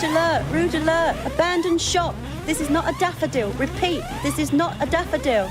alert, rude alert, abandoned shop. This is not a daffodil. Repeat, this is not a daffodil.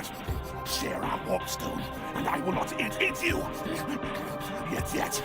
not share our warpstone, and I will not eat you. Yet.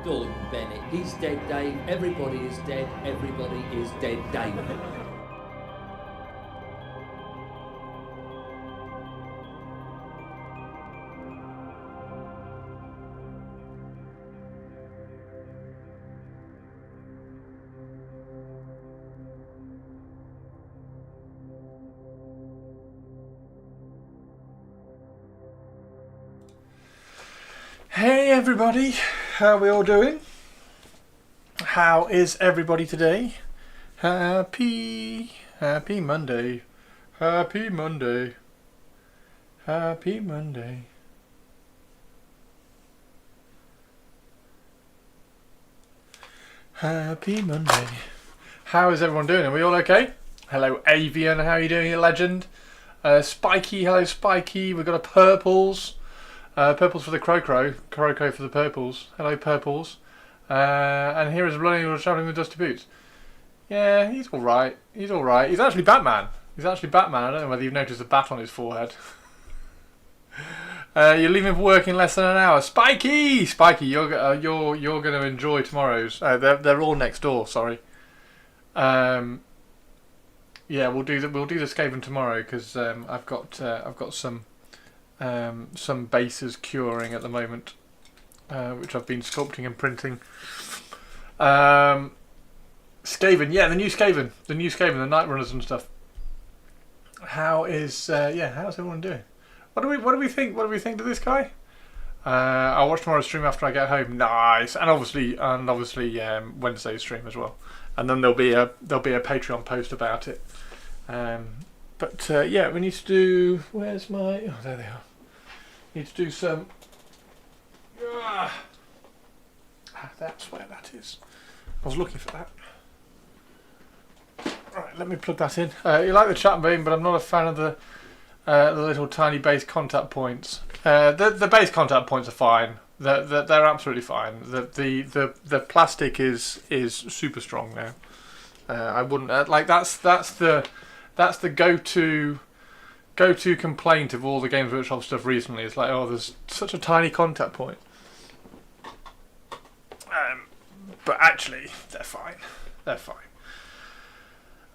Dawn Bennett. He's dead, Dave. Everybody is dead. Everybody is dead, Dave. Hey everybody, how are we all doing? How is everybody today? Happy Monday. Happy Monday. Happy Monday. Happy Monday. How is everyone doing? Are we all okay? Hello Avian, how are you doing, you legend? Spiky, hello Spiky. We've got a Purples. Purples for the Crow for the Purples. Hello Purples. And here is Running travelling with Dusty Boots. Yeah, he's alright. He's alright. He's actually Batman. He's actually Batman. I don't know whether you've noticed a bat on his forehead. You're leaving for work in less than an hour. Spiky! Spiky, you're going to enjoy tomorrow's. They're all next door, sorry. Yeah, we'll do the Skaven tomorrow because I've got some bases curing at the moment, which I've been sculpting and printing. Skaven, yeah, the new Skaven, the Night Runners and stuff. How's everyone doing? What do we think? What do we think of this guy? I'll watch tomorrow's stream after I get home. Nice, and obviously Wednesday's stream as well, and then there'll be a Patreon post about it. Yeah, we need to do. Where's my? Oh, there they are. Need to do some. That's where that is. I was looking for that. Right, let me plug that in. You like the chat beam, but I'm not a fan of the little tiny base contact points. The base contact points are fine. They're absolutely fine. The plastic is super strong now. I wouldn't like that's the go-to complaint of all the Games Workshop stuff recently. It's like, oh, there's such a tiny contact point. But actually, they're fine. They're fine.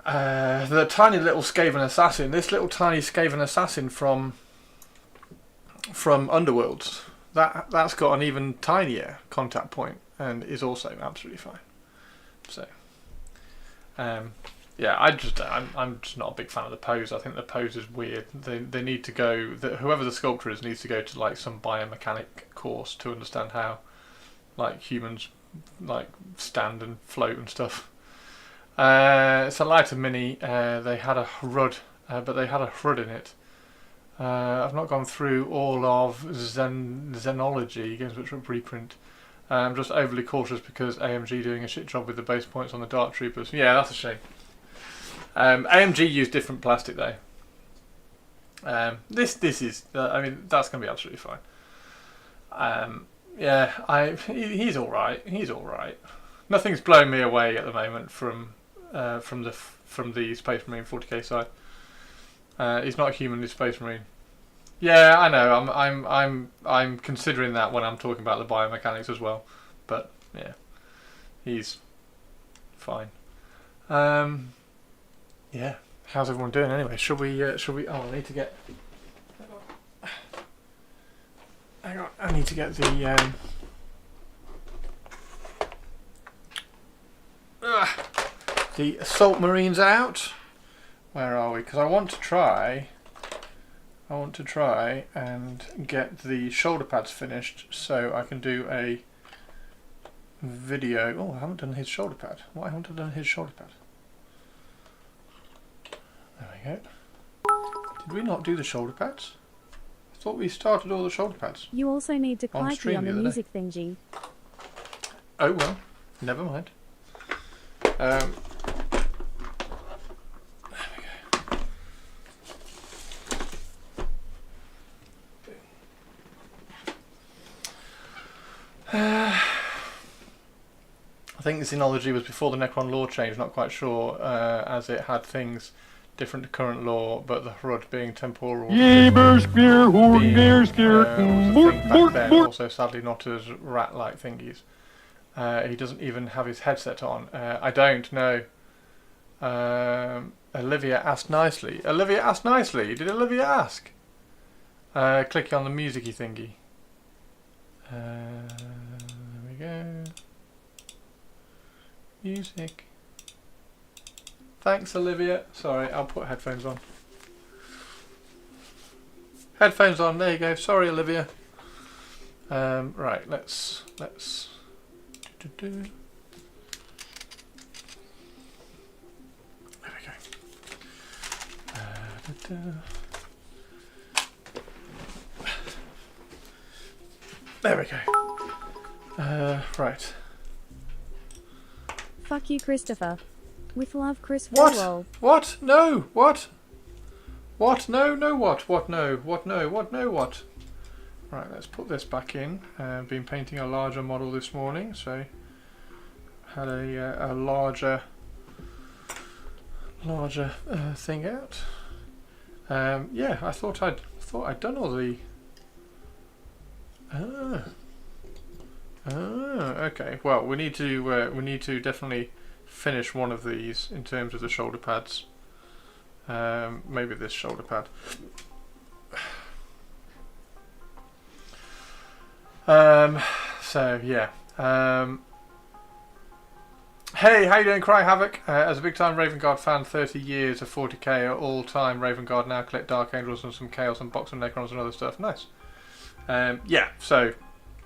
The tiny little Skaven Assassin, this little tiny Skaven Assassin from Underworlds, that's got an even tinier contact point and is also absolutely fine. So, yeah, I'm just not a big fan of the pose. I think the pose is weird. They need to go. Whoever the sculptor is needs to go to like some biomechanic course to understand how, like, humans like stand and float and stuff. It's a lighter mini. They had a HRUD, but they had a HRUD in it. I've not gone through all of Xenology, Games which were preprint. I'm just overly cautious because AMG doing a shit job with the base points on the Dark Troopers. Yeah, that's a shame. AMG used different plastic though. This is. I mean, that's going to be absolutely fine. Yeah, he's all right. He's all right. Nothing's blowing me away at the moment from the Space Marine 40k side. He's not human. He's Space Marine. Yeah, I know. I'm considering that when I'm talking about the biomechanics as well. But yeah, he's fine. Yeah. How's everyone doing anyway? Should we? Oh, I need to get. Hang on. I need to get the Assault Marines out. Where are we? Because I want to try and get the shoulder pads finished so I can do a video. Oh, I haven't done his shoulder pad. Why haven't I done his shoulder pad? There we go. Did we not do the shoulder pads? I thought we started all the shoulder pads. You also need to On quietly on the the music thingy. Oh well, never mind. There we go. I think the Xenology was before the Necron law change, not quite sure, as it had things different to current law, but the HRUD being temporal was a thing back then, also sadly not as rat-like thingies. He doesn't even have his headset on. I don't know. Olivia asked nicely. Olivia asked nicely. Did Olivia ask? Clicking on the musicy thingy. There we go. Music. Thanks, Olivia. Sorry, I'll put headphones on. Headphones on. There you go. Sorry, Olivia. Right. Let's. There we go. There we go. Right. Fuck you, Christopher. With love, Chris What? Farwell. What? No. What? What? No. No. What? What? No. What? No. What? No. What? Right. Let's put this back in. Been painting a larger model this morning, so had a larger thing out. Yeah. I thought I'd done all the. Okay. Well, we need to definitely finish one of these in terms of the shoulder pads. Maybe this shoulder pad. So yeah. Hey, how you doing, Cry Havoc? As a big time Raven Guard fan, 30 years of 40k all time Raven Guard, now collect Dark Angels and some Chaos and Box and Necrons and other stuff. Nice. Yeah, so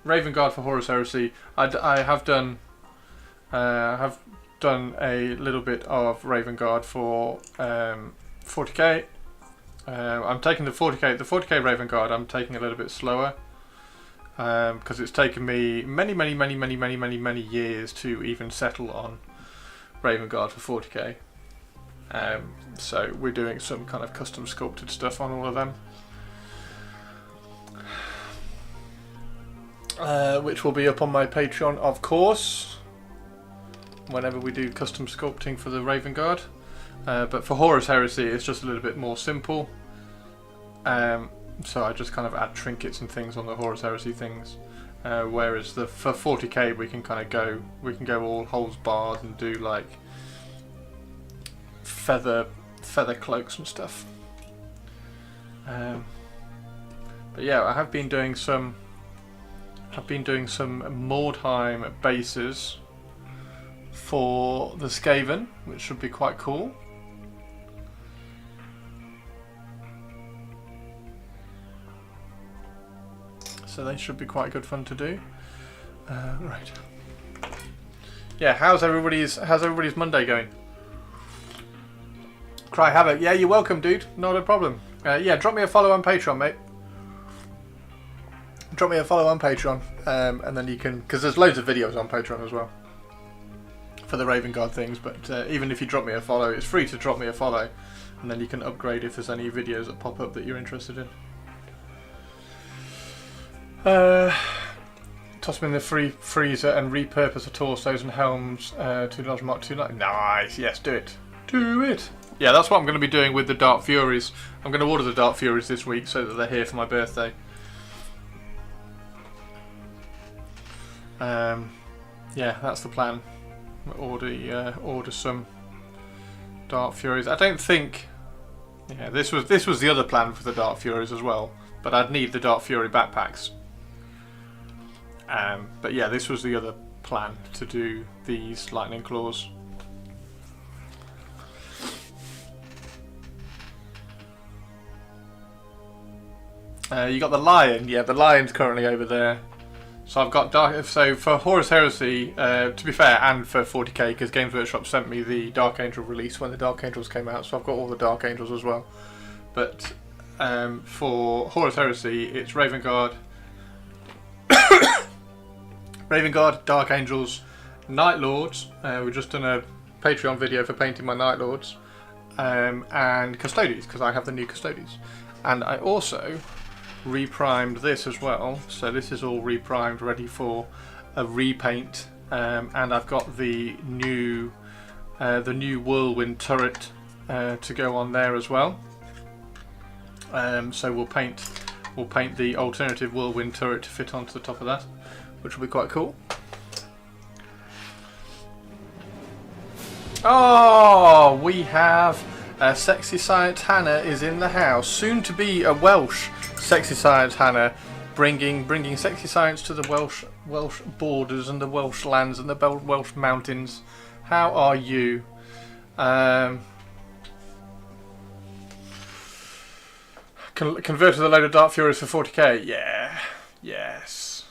Raven Guard for Horus Heresy. I have done a little bit of Raven Guard for 40k. I'm taking the 40k Raven Guard. I'm taking a little bit slower because it's taken me many years to even settle on Raven Guard for 40k. So we're doing some kind of custom sculpted stuff on all of them. Which will be up on my Patreon, of course, whenever we do custom sculpting for the Raven Guard. But for Horus Heresy, it's just a little bit more simple. So I just kind of add trinkets and things on the Horus Heresy things. Whereas for 40k, we can go all holes barred and do like feather cloaks and stuff. But yeah, I have been doing some. I've been doing some Mordheim bases for the Skaven, which should be quite cool. So they should be quite good fun to do. Right. Yeah, how's everybody's Monday going? Cry Havoc. Yeah, you're welcome, dude. Not a problem. Yeah, drop me a follow on Patreon, mate. Drop me a follow on Patreon, and then you can, because there's loads of videos on Patreon as well for the Raven Guard things. But even if you drop me a follow, it's free to drop me a follow, and then you can upgrade if there's any videos that pop up that you're interested in. Toss them in the freezer and repurpose the torsos and helms to large Mark 2. Nice, yes, do it. Do it. Yeah, that's what I'm going to be doing with the Dark Furies. I'm going to order the Dark Furies this week so that they're here for my birthday. Yeah, that's the plan. Order some Dark Furies. I don't think. Yeah, this was the other plan for the Dark Furies as well, but I'd need the Dark Fury backpacks. But yeah, this was the other plan to do these Lightning Claws. You got the lion. Yeah, the lion's currently over there. So I've got so for Horus Heresy, to be fair, and for 40k, because Games Workshop sent me the Dark Angel release when the Dark Angels came out, so I've got all the Dark Angels as well. But for Horus Heresy, it's Raven Guard, Raven Guard, Dark Angels, Night Lords. We've just done a Patreon video for painting my Night Lords, and Custodes, because I have the new Custodes, and I also reprimed this as well, so this is all reprimed, ready for a repaint, and I've got the new Whirlwind turret to go on there as well. So we'll paint the alternative Whirlwind turret to fit onto the top of that, which will be quite cool. Oh, we have Sexy Science Hannah is in the house. Soon to be a Welsh Sexy Science Hannah, bringing sexy science to the Welsh borders and the Welsh lands and the Welsh mountains. How are you? Converted a load of Dark Furies for 40k. Yeah. Yes.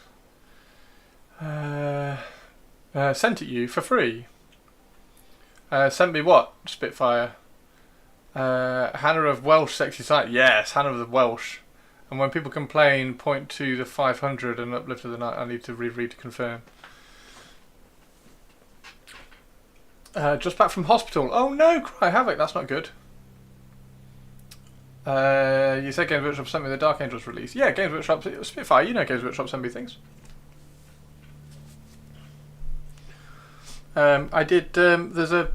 Sent it you for free. Sent me what? Spitfire. Hannah of Welsh Sexy Science. Yes, Hannah of the Welsh. And when people complain, point to the 500 and uplift of the night. I need to reread to confirm. Just back from hospital. Oh no, cry havoc. That's not good. You said Games Workshop sent me the Dark Angels release. Yeah, Games Workshop, Spitfire, you know Games Workshop sent me things. I did, there's a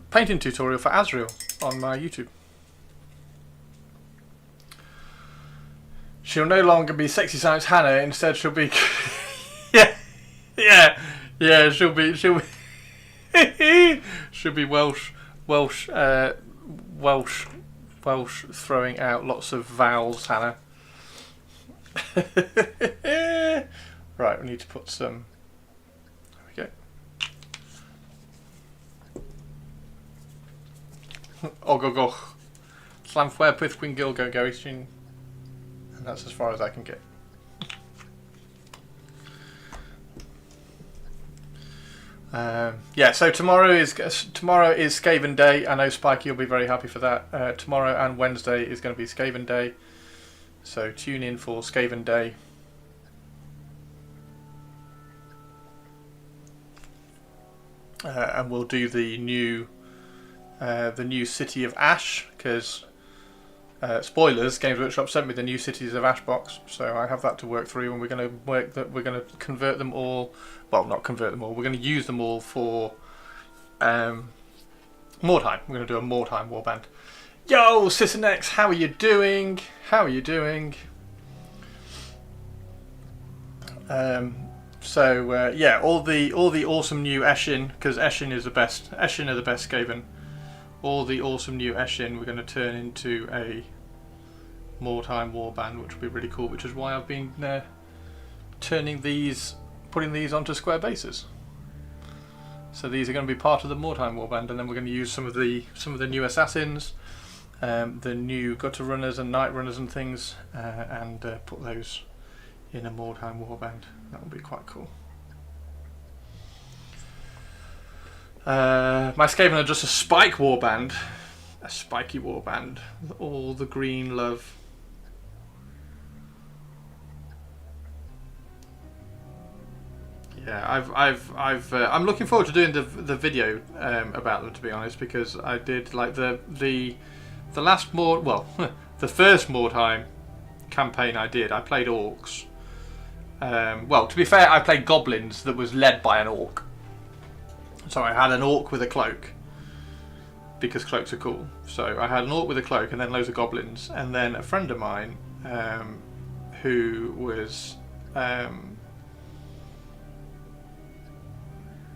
painting tutorial for Azrael on my YouTube. She'll no longer be Sexy Science Hannah, instead she'll be, yeah, she'll be she'll be Welsh throwing out lots of vowels, Hannah. Right, we need to put some. There we go. Ogogoch. Slamfware pith Quingil go Garishin. And that's as far as I can get. Yeah, so tomorrow is Skaven Day. I know Spikey will be very happy for that. Tomorrow and Wednesday is going to be Skaven Day, so tune in for Skaven Day. And we'll do the new City of Ash, because spoilers, Games Workshop sent me the new Cities of Ash box, so I have that to work through, and we're going to convert them all. Well, not convert them all. We're going to use them all for Mordheim. We're going to do a Mordheim warband. Yo, Sissinex, how are you doing? How are you doing? Yeah, all the awesome new Eshin, because Eshin is the best. Eshin are the best Skaven. All the awesome new Eshin we're going to turn into a Mordheim warband, which will be really cool. Which is why I've been putting these onto square bases. So these are going to be part of the Mordheim warband, and then we're going to use some of the new assassins, the new gutter runners and night runners and things, and put those in a Mordheim warband. That will be quite cool. My Skaven are just a spike warband, a spiky warband. All the green love. Yeah, I'm looking forward to doing the video about them, to be honest, because I did like the last the first Mordheim campaign I did. I played orcs. Well, to be fair, I played goblins that was led by an orc. So I had an orc with a cloak, because cloaks are cool. So I had an orc with a cloak, and then loads of goblins, and then a friend of mine who was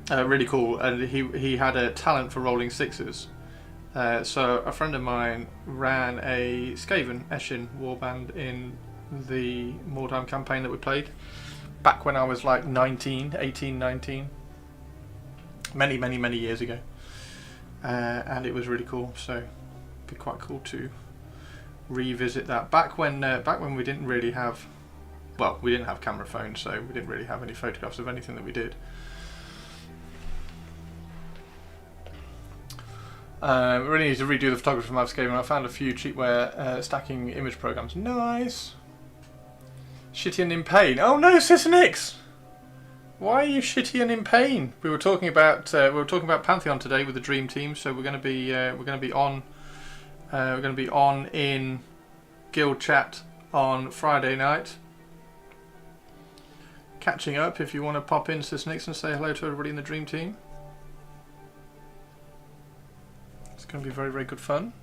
really cool, and he had a talent for rolling sixes. So a friend of mine ran a Skaven Eshin warband in the Mordheim campaign that we played back when I was like 18, 19. Many years ago. And it was really cool, so it'd be quite cool to revisit that. Back when we didn't really have, well, we didn't have camera phones, so we didn't really have any photographs of anything that we did. Really need to redo the photography from Skaven. I found a few cheapware stacking image programs. Nice. Shitty and in pain. Oh no, Sisinix! Why are you shitty and in pain? We were talking about Pantheon today with the Dream Team, so we're going to be on in guild chat on Friday night. Catching up if you want to pop in, Sisinix, and say hello to everybody in the Dream Team. It's going to be very, very good fun.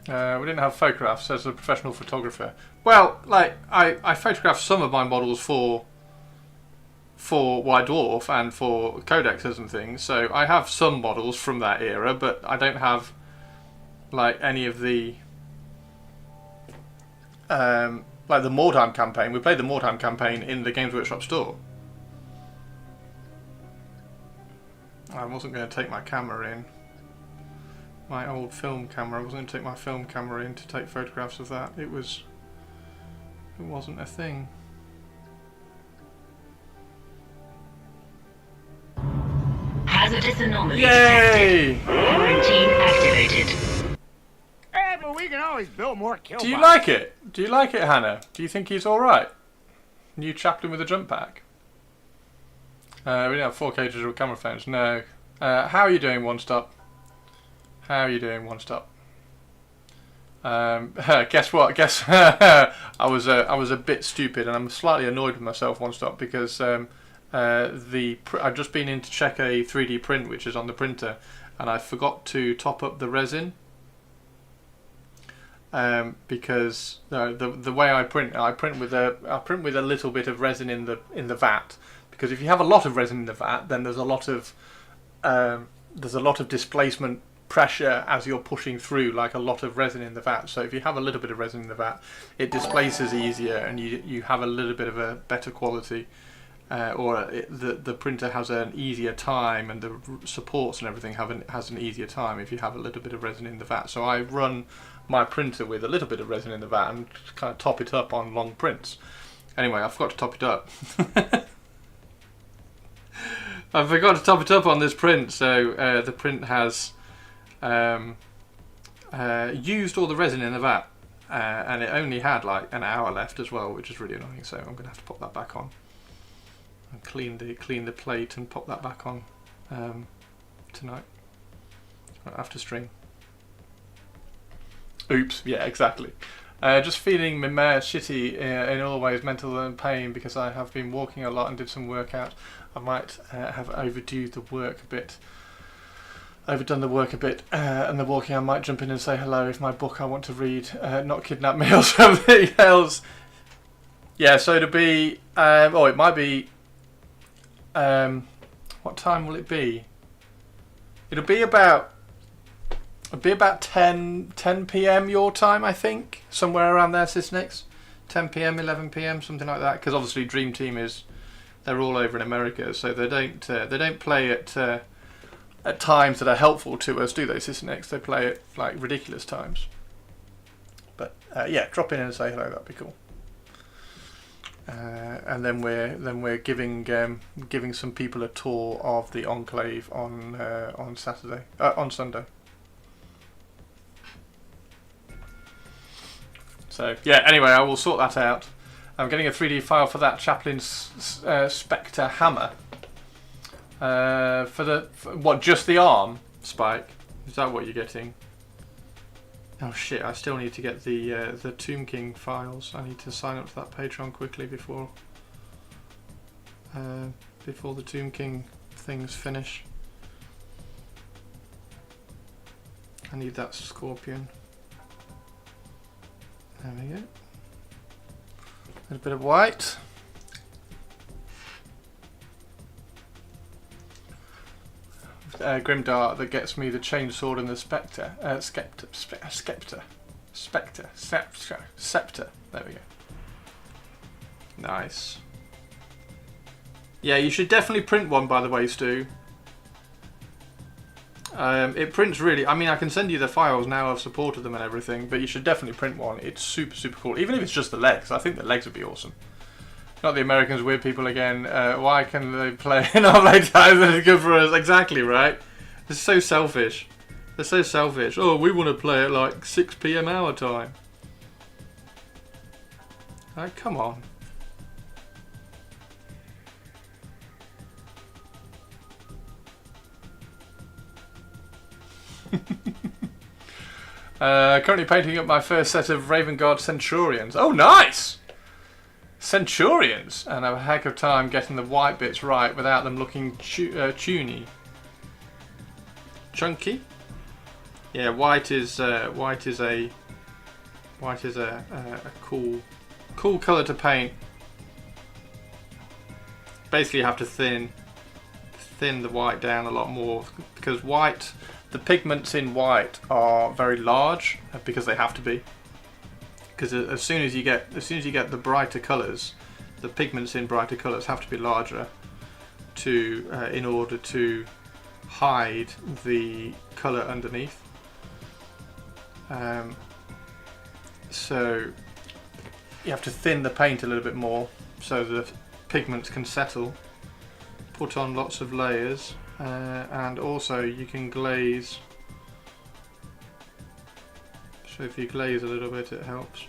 We didn't have photographs as a professional photographer. Well, like I photographed some of my models for for White Dwarf and for codexes and things. So I have some models from that era, but I don't have like any of the like the Mordheim campaign. We played the Mordheim campaign in the Games Workshop store. I wasn't going to take my camera in. My old film camera. I wasn't going to take my film camera in to take photographs of that. It wasn't a thing. Hazardous anomaly Yay! detected. Quarantine activated. Hey, but we can always build more kill Do you bots. like it? Do you like it, Hannah? Do you think he's alright? New chaplain with a jump pack. We don't have 4K digital camera phones. No. How are you doing, One Stop? How are you doing, One Stop? Guess what? Guess I was a bit stupid, and I'm slightly annoyed with myself, One Stop, because I've just been in to check a 3D print which is on the printer, and I forgot to top up the resin. Because the way I print with a little bit of resin in the vat. Because if you have a lot of resin in the vat, then there's a lot of displacement pressure as you're pushing through, like a lot of resin in the vat. So if you have a little bit of resin in the vat, it displaces easier, and you have a little bit of a better quality. The printer has an easier time, and the supports and everything has an easier time if you have a little bit of resin in the vat. So I run my printer with a little bit of resin in the vat and kind of top it up on long prints. Anyway, I forgot to top it up. I forgot to top it up on this print, so the print has used all the resin in the vat, and it only had like an hour left as well, which is really annoying. So I'm going to have to pop that back on and clean the plate and pop that back on tonight after stream. Oops, yeah, exactly. Just feeling my mare shitty in all ways, mental and pain, because I have been walking a lot and did some workout. I might have overdone the work a bit, and the walking. I might jump in and say hello if my book I want to read, Not Kidnap Me, or something else. Yeah, so it'll be, it might be, what time will it be? It'll be about 10 p.m. your time, I think, somewhere around there, Sysnix. 10 p.m, 11 p.m, something like that. Because obviously Dream Team they're all over in America, so they don't play at times that are helpful to us, do they, Sysnix? They play at like ridiculous times. But yeah, drop in and say hello. That'd be cool. And then we're giving some people a tour of the Enclave on Sunday. So yeah, anyway, I will sort that out. I'm getting a 3D file for that Chaplin's Spectre hammer. Just the arm, Spike? Is that what you're getting? Oh shit! I still need to get the Tomb King files. I need to sign up to that Patreon quickly before the Tomb King things finish. I need that Scorpion. There we go. A bit of white. Grimdart that gets me the chainsword and the Scepter. There we go. Nice. Yeah, you should definitely print one, by the way, Stu. It prints really. I mean, I can send you the files now. I've supported them and everything, but you should definitely print one. It's super, super cool. Even if it's just the legs, I think the legs would be awesome. Not the Americans, weird people again. Why can they play in our playtime that is good for us? Exactly, right? They're so selfish. They're so selfish. Oh, we want to play at like 6 p.m. our time. Like, come on. Currently painting up my first set of Raven Guard Centurions. Oh, nice! Centurions! And have a heck of time getting the white bits right without them looking toony. Chunky? Yeah, white is a cool colour to paint. basically have to thin the white down a lot more, because the pigments in white are very large, because they have to be. Because as soon as you get the brighter colours, the pigments in brighter colours have to be larger in order to hide the colour underneath. So you have to thin the paint a little bit more so the pigments can settle. Put on lots of layers, and also you can glaze. So if you glaze a little bit, it helps.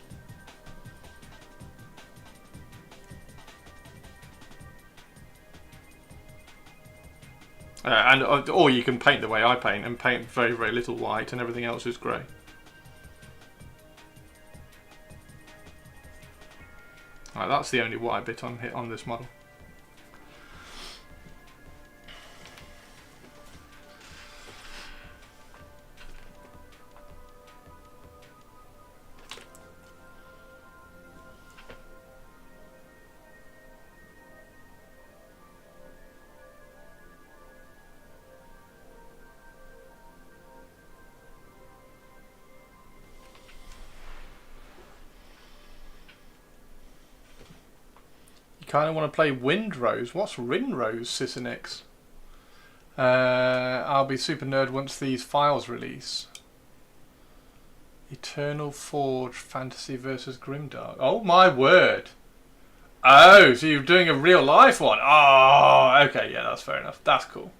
Or you can paint the way I paint and paint very, very little white and everything else is grey. Right, that's the only white bit on this model. Kind of want to play Windrose. What's Windrose, Sisinix? I'll be super nerd once these files release. Eternal Forge Fantasy versus Grimdark. Oh my word! Oh, so you're doing a real life one? Oh, okay, yeah, that's fair enough. That's cool.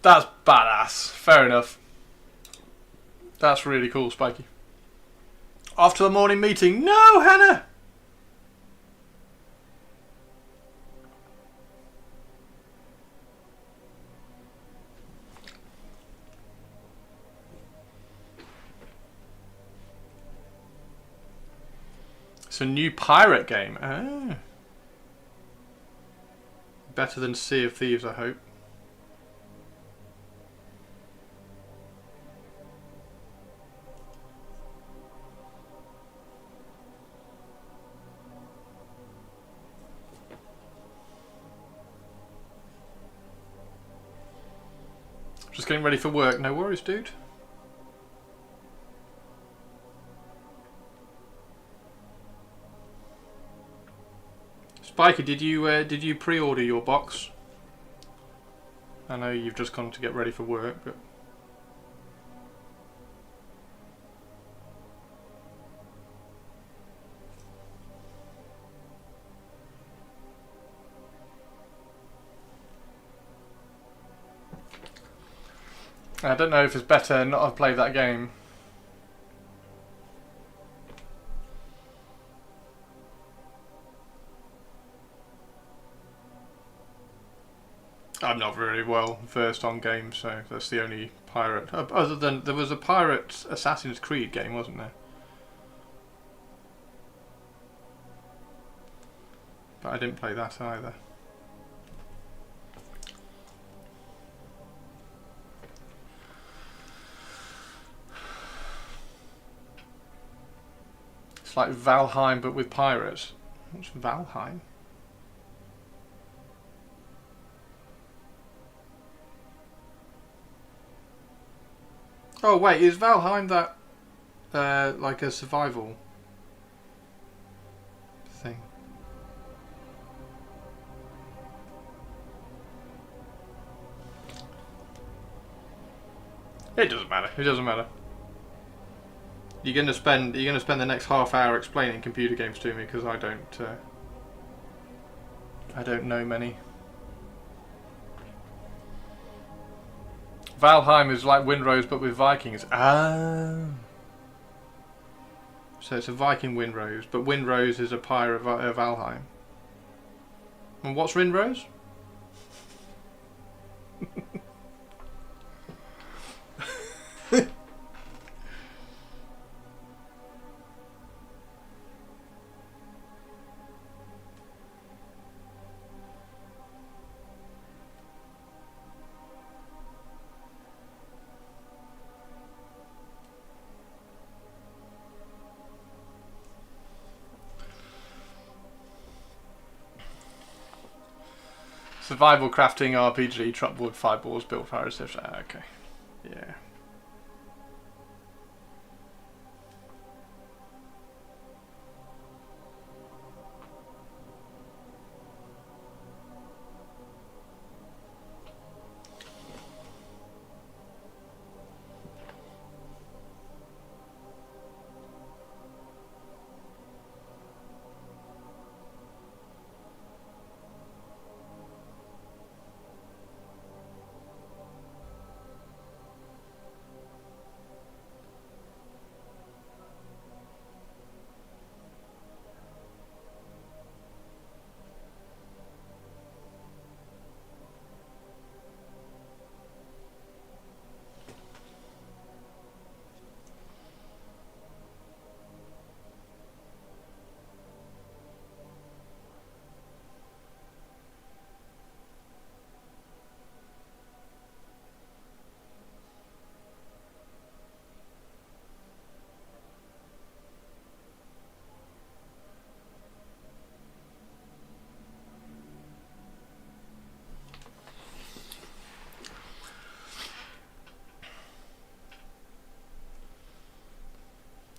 That's badass. Fair enough. That's really cool, Spiky. Off to a morning meeting. No, Hannah! It's a new pirate game. Oh. Better than Sea of Thieves, I hope. Just getting ready for work. No worries, dude. Spiker, did you pre-order your box? I know you've just gone to get ready for work, but I don't know if it's better not to have played that game. I'm not very well versed on games, so that's the only pirate. Other than there was a pirate Assassin's Creed game, wasn't there? But I didn't play that either. It's like Valheim but with pirates. What's Valheim? Oh wait, is Valheim that like a survival thing? It doesn't matter. It doesn't matter. You're gonna spend the next half hour explaining computer games to me because I don't know many. Valheim is like Windrose but with Vikings. Ah. So it's a Viking Windrose, but Windrose is a pirate of Valheim. And what's Windrose? Survival crafting RPG, chop wood, fireballs, build fire resistance. Okay. Yeah.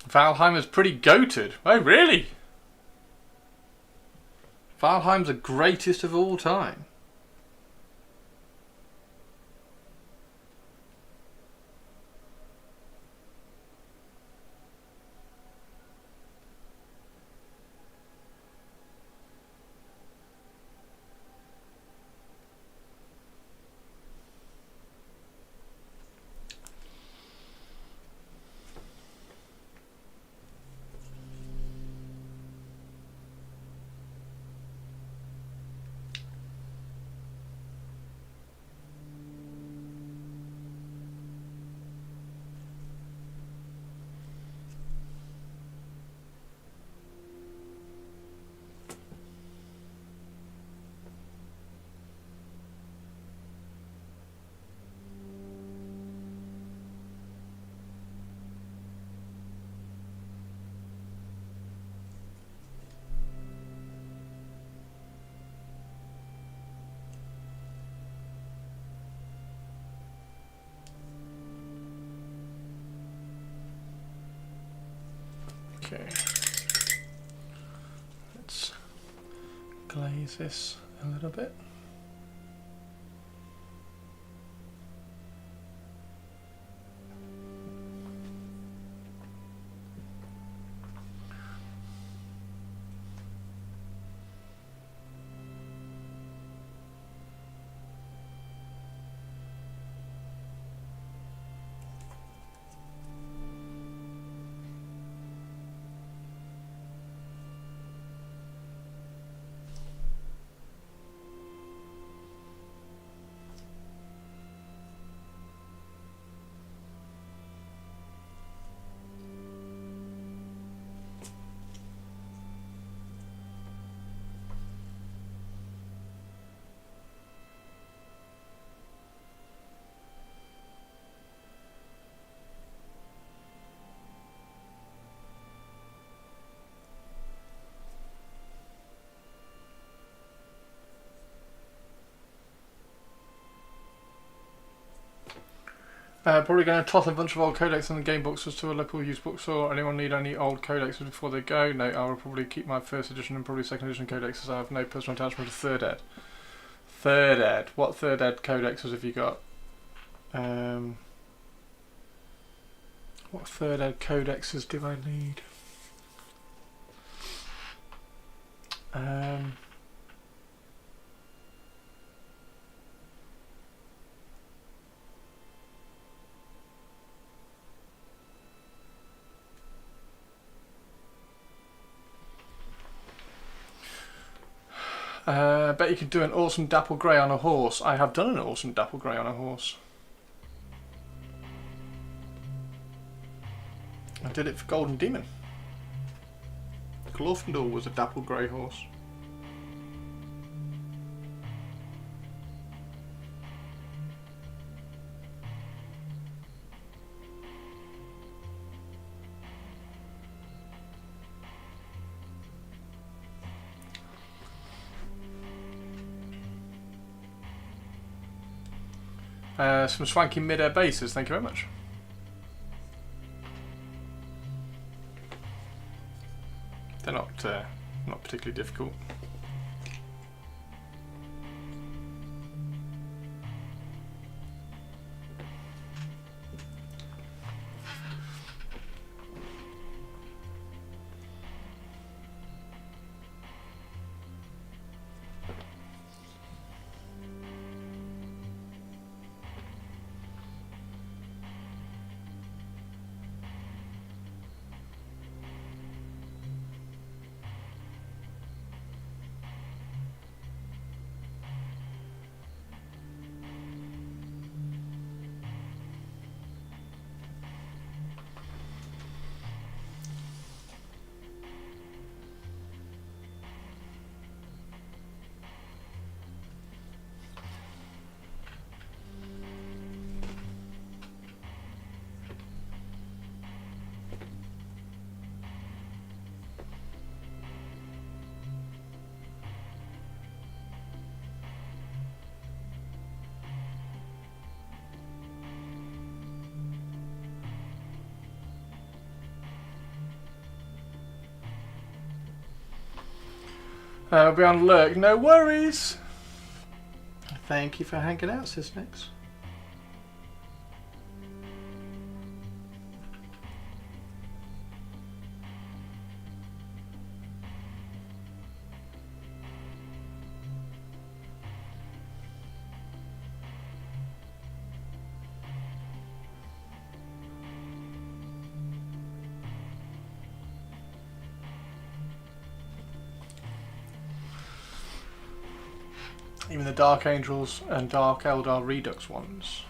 Valheim's pretty goated. Oh, really? Valheim's the greatest of all time. Okay. Let's glaze this a little bit. Probably going to toss a bunch of old codex and game boxes to a local used bookstore. Anyone need any old codexes before they go? No, I will probably keep my first edition and probably second edition codexes. I have no personal attachment to third ed. Third ed. What third ed codexes have you got? What third ed codexes do I need? I bet you could do an awesome dapple grey on a horse. I have done an awesome dapple grey on a horse. I did it for Golden Demon. Glorfindel was a dapple grey horse. Some swanky mid-air bases, thank you very much. They're not particularly difficult. We'll be on lurk, no worries. Thank you for hanging out, Sysnix. Even the Dark Angels and Dark Eldar Redux ones.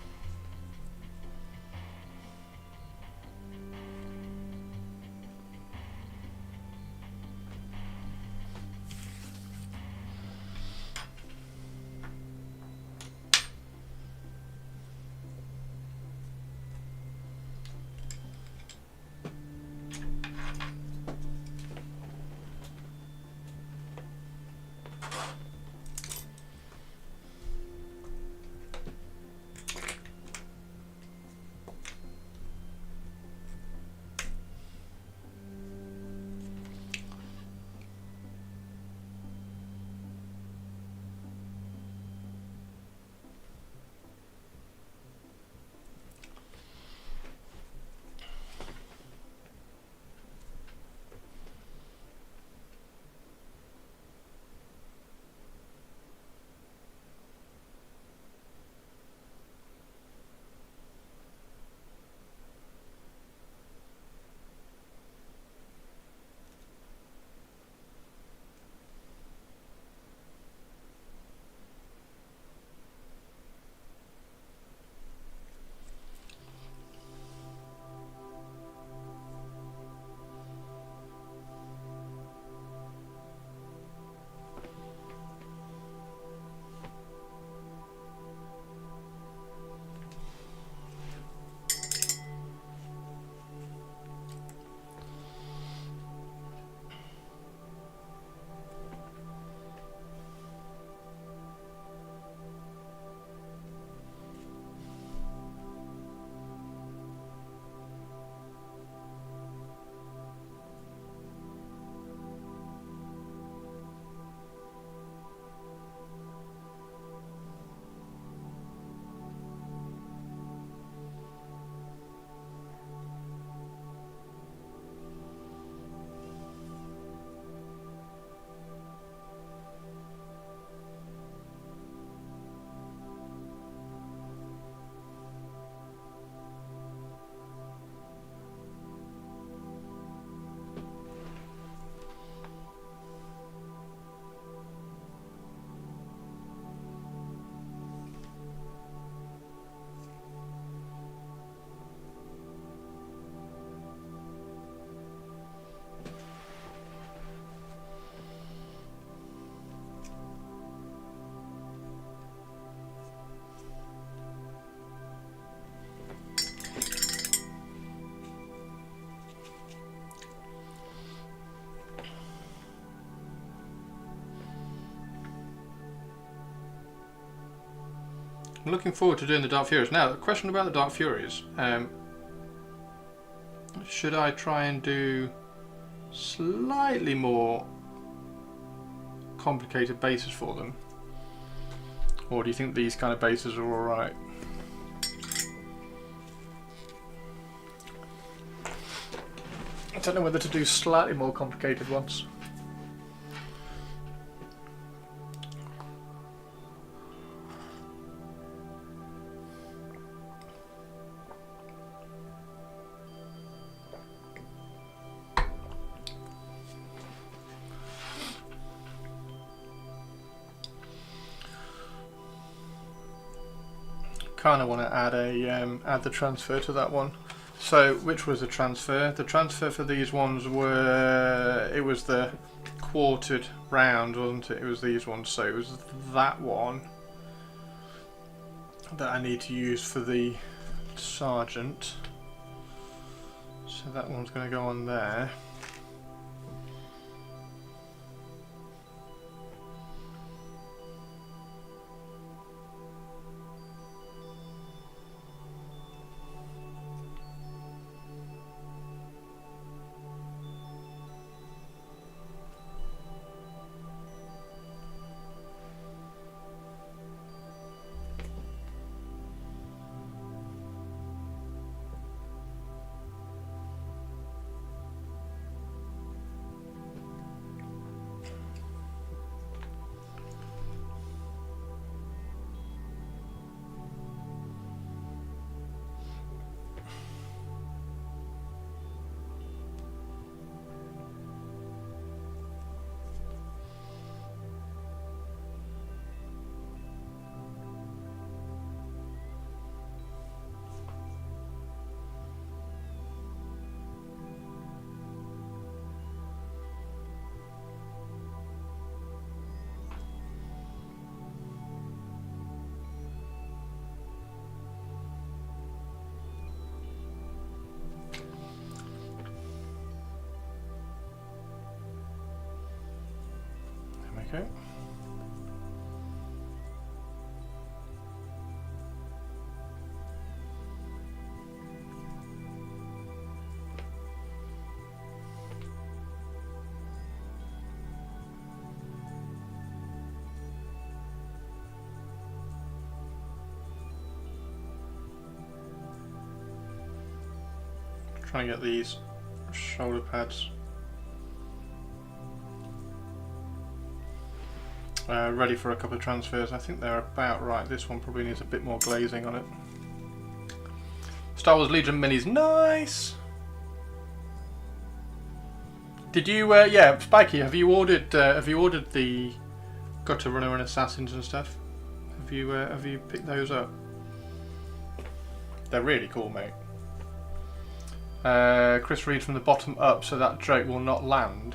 I'm looking forward to doing the Dark Furies. Now, the question about the Dark Furies. Should I try and do slightly more complicated bases for them? Or do you think these kind of bases are alright? I don't know whether to do slightly more complicated ones. Kind of want to add add the transfer to that one. So, which was the transfer? The transfer for these ones were, it was the quartered round, wasn't it? It was these ones. So it was that one that I need to use for the sergeant. So that one's going to go on there. Okay. Trying to get these shoulder pads ready for a couple of transfers. I think they're about right. This one probably needs a bit more glazing on it. Star Wars Legion minis, nice. Did you? Yeah, Spiky. Have you ordered? Have you ordered the Gutter Runner and Assassins and stuff? Have you picked those up? They're really cool, mate. Chris read from the bottom up, so that joke will not land.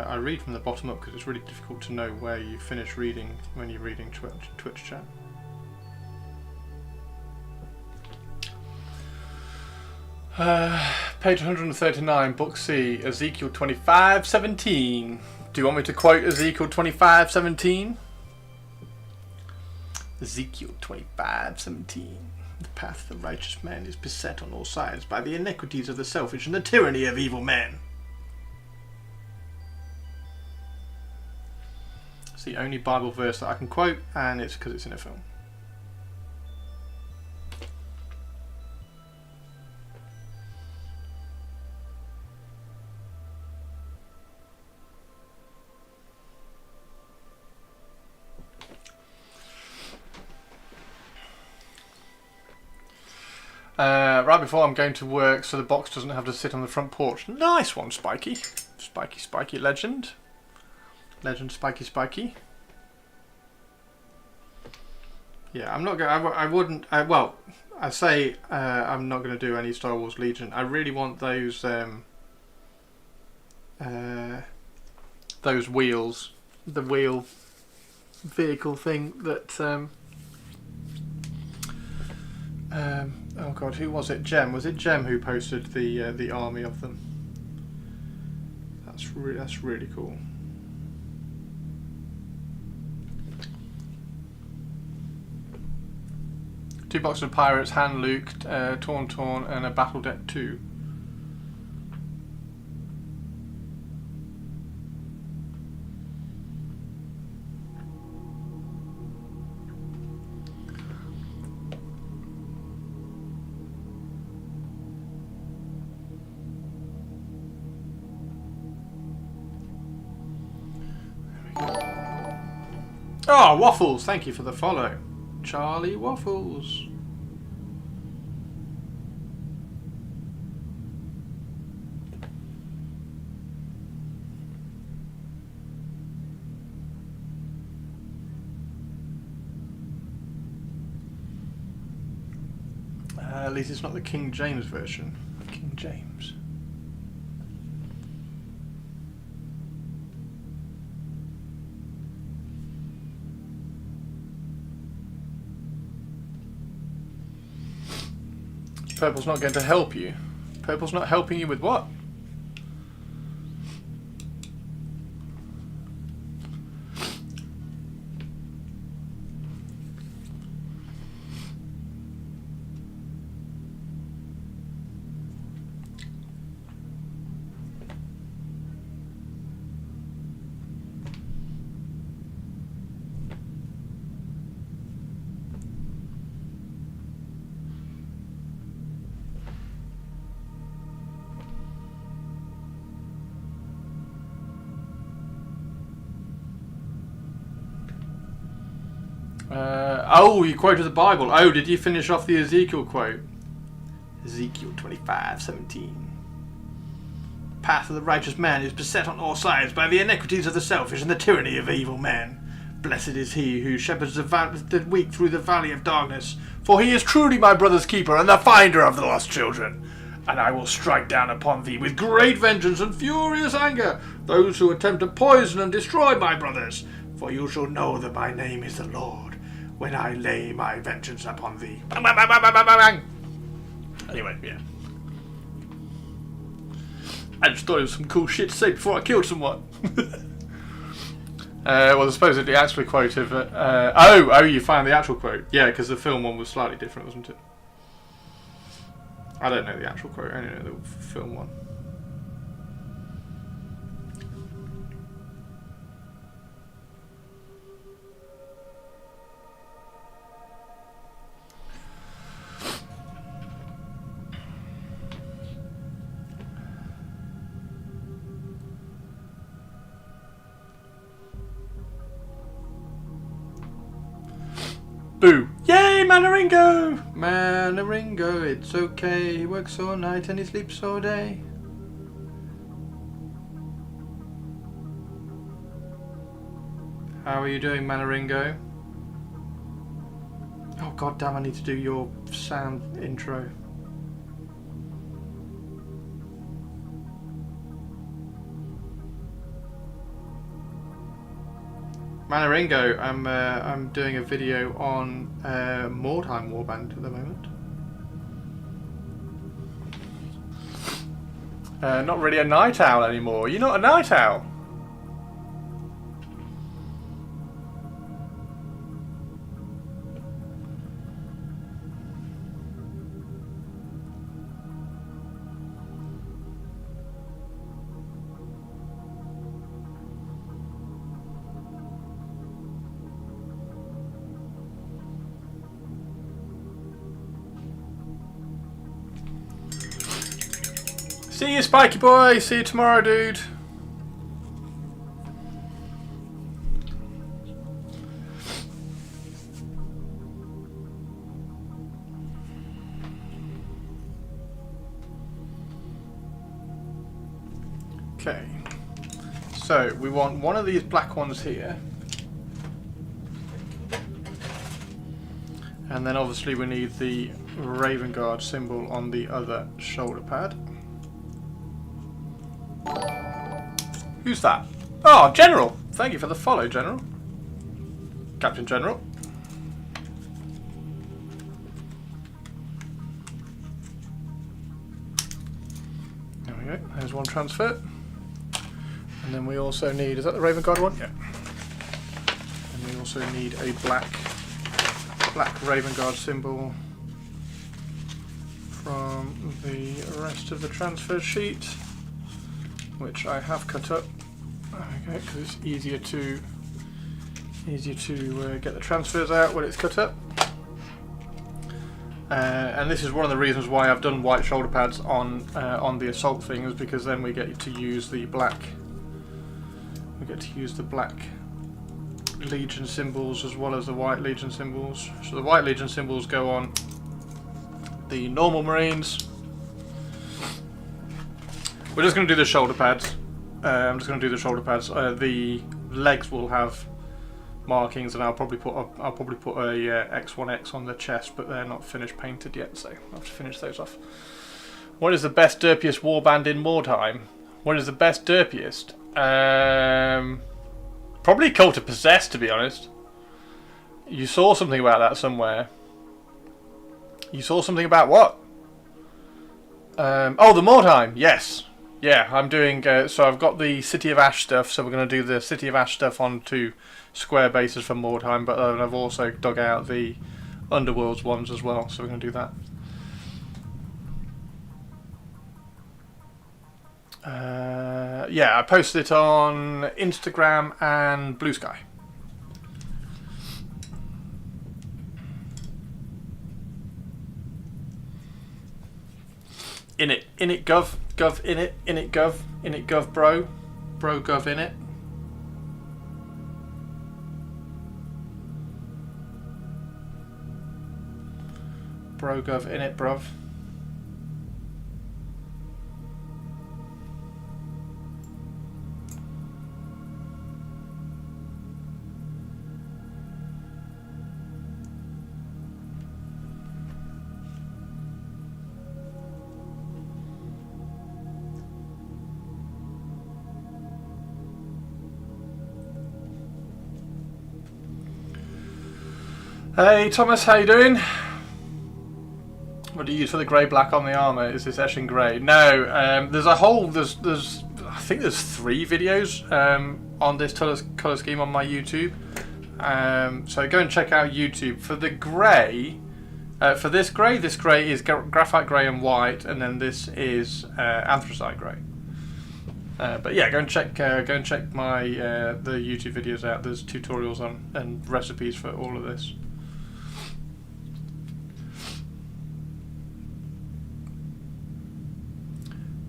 I read from the bottom up because it's really difficult to know where you finish reading when you're reading Twitch chat. Page 139, Book C, Ezekiel 25:17. Do you want me to quote Ezekiel 25:17? Ezekiel 25:17. The path of the righteous man is beset on all sides by the iniquities of the selfish and the tyranny of evil men. It's the only Bible verse that I can quote, and it's because it's in a film. Right before I'm going to work, so the box doesn't have to sit on the front porch. Nice one, Spiky. Spiky, legend. Legend, Spiky. Yeah, I'm not going. I wouldn't. Well, I say I'm not going to do any Star Wars Legion. I really want those wheels, the wheel vehicle thing that. Oh God, who was it? Jem. Was it Jem who posted the army of them? That's really cool. Two boxes of pirates, hand Luke, torn, and a battle deck 2. Oh, Waffles! Thank you for the follow. Charlie Waffles. At least it's not the King James version. King James. Purple's not going to help you. Purple's not helping you with what? Oh, you quoted the Bible. Oh, did you finish off the Ezekiel quote? Ezekiel 25:17. Path of the righteous man is beset on all sides by the iniquities of the selfish and the tyranny of evil men. Blessed is he who shepherds the weak through the valley of darkness, for he is truly my brother's keeper and the finder of the lost children. And I will strike down upon thee with great vengeance and furious anger those who attempt to poison and destroy my brothers. For you shall know that my name is the Lord, when I lay my vengeance upon thee. Bang, bang, bang, bang, bang, bang, bang. Anyway, yeah. I just thought it was some cool shit to say before I killed someone. Well, I suppose the actual quote of... oh, you found the actual quote. Yeah, because the film one was slightly different, wasn't it? I don't know the actual quote, I only know the film one. Boo! Yay, Manaringo! Manaringo, it's okay. He works all night and he sleeps all day. How are you doing, Manaringo? Oh god damn, I need to do your sound intro. Manaringo, I'm doing a video on Mordheim Warband at the moment. Not really a night owl anymore. You're not a night owl. See you, Spiky Boy. See you tomorrow, dude. Okay. So, we want one of these black ones here. And then obviously we need the Raven Guard symbol on the other shoulder pad. Who's that? Oh, General! Thank you for the follow, General. Captain General. There we go. There's one transfer. And then we also need, is that the Raven Guard one? Yeah. And we also need a black Raven Guard symbol from the rest of the transfer sheet, which I have cut up. Okay, because it's easier to get the transfers out when it's cut up. And this is one of the reasons why I've done white shoulder pads on the assault things, because then we get to use the black. We get to use the black Legion symbols as well as the white Legion symbols. So the white Legion symbols go on the normal Marines. We're just going to do the shoulder pads. I'm just going to do the shoulder pads. The legs will have markings, and I'll probably put a X1X on the chest, but they're not finished painted yet, so I'll have to finish those off. What is the best derpiest warband in Mordheim? What is the best derpiest? Probably Cult of Possessed, to be honest. You saw something about that somewhere. You saw something about what? Oh, the Mordheim. Yes. Yeah, I'm doing. So I've got the City of Ash stuff. So we're going to do the City of Ash stuff onto square bases for Mordheim. But I've also dug out the Underworlds ones as well. So we're going to do that. Yeah, I posted it on Instagram and Blue Sky. In it gov in it gov bro gov in it. Bro gov in it bruv. Hey Thomas, how you doing? What do you use for the grey black on the armour? Is this Eshin Grey? No, there's a whole, there's I think there's 3 videos on this colour scheme on my YouTube. So go and check out YouTube. For the grey, for this grey is graphite grey and white, and then this is anthracite grey. But yeah, go and check my the YouTube videos out. There's tutorials on and recipes for all of this.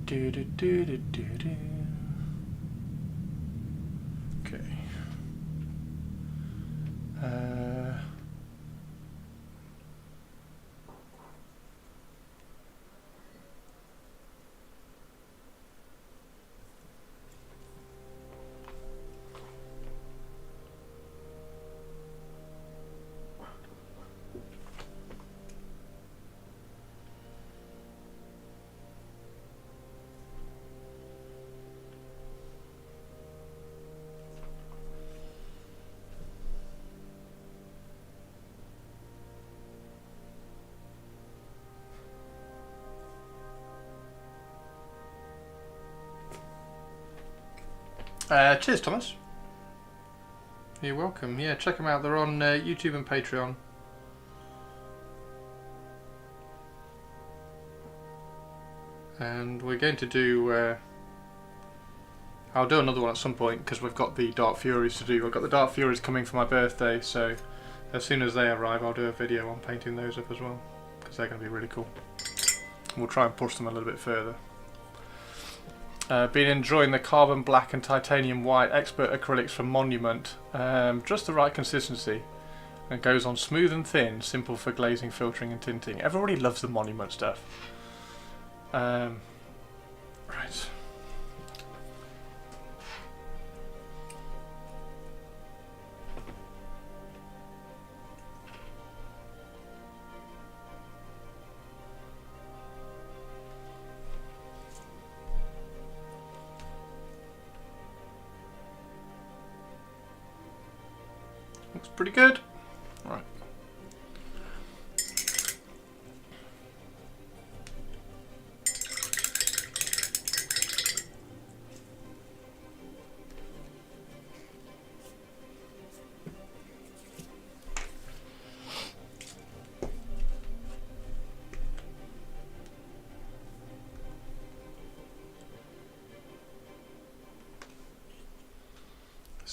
Do, do, do, do, do, do. Okay. Cheers, Thomas. You're welcome. Yeah, check them out. They're on YouTube and Patreon. And we're going to do... I'll do another one at some point, because we've got the Dark Furies to do. I've got the Dark Furies coming for my birthday, so as soon as they arrive I'll do a video on painting those up as well, because they're going to be really cool. We'll try and push them a little bit further. Been enjoying the carbon black and titanium white expert acrylics from Monument. Just the right consistency. And goes on smooth and thin, simple for glazing, filtering and tinting. Everybody loves the Monument stuff. Right. Looks pretty good. Right.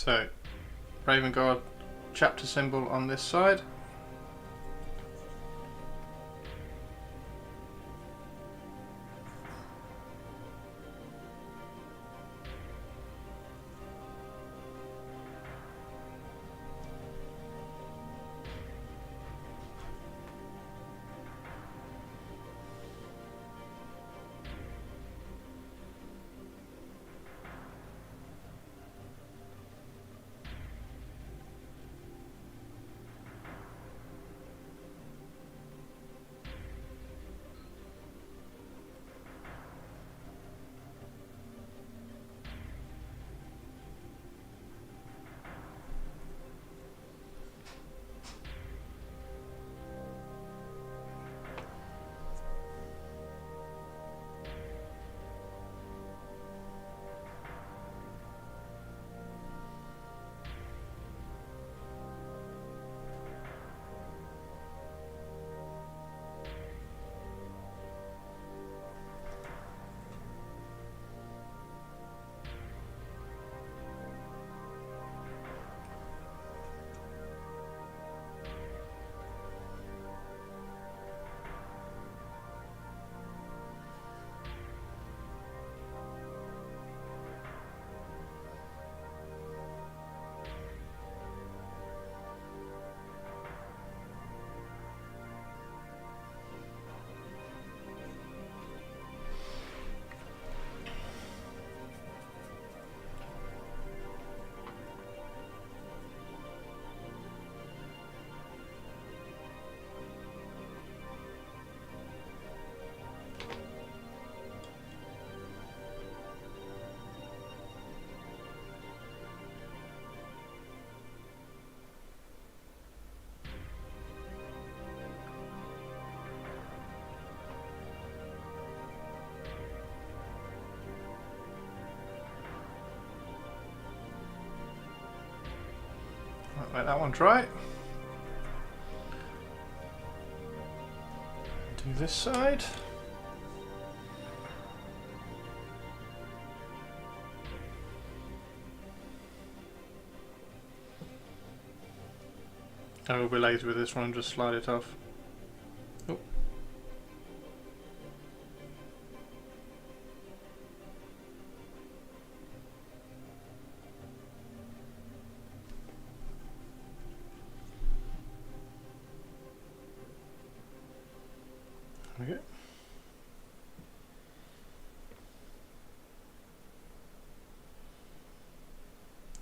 So, Raven Guard chapter symbol on this side. Let that one try. Do this side. I will be lazy with this one and just slide it off. Oh. Okay.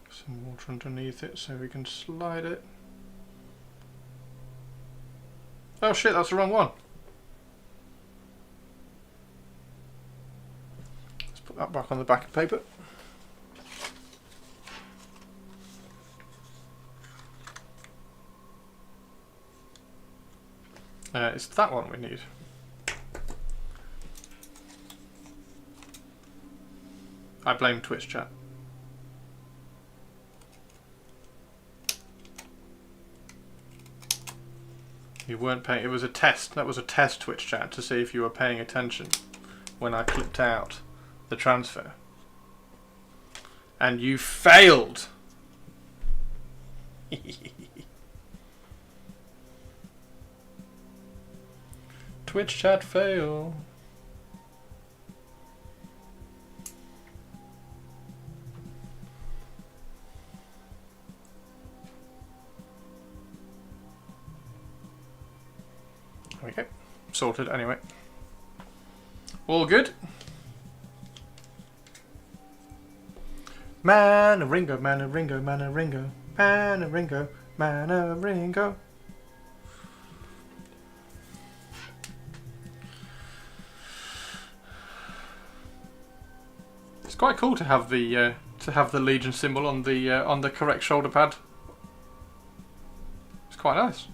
Some water underneath it so we can slide it. Oh shit, that's the wrong one. Let's put that back on the back of paper. It's that one we need. I blame Twitch chat. You weren't paying. It was a test. That was a test, Twitch chat, to see if you were paying attention when I clipped out the transfer. And you failed. Twitch chat fail. Okay, sorted anyway. All good. Man-a-ringo, man-a-ringo, man-a-ringo, man-a-ringo, man-a-ringo. It's quite cool to have the Legion symbol on the correct shoulder pad. It's quite nice.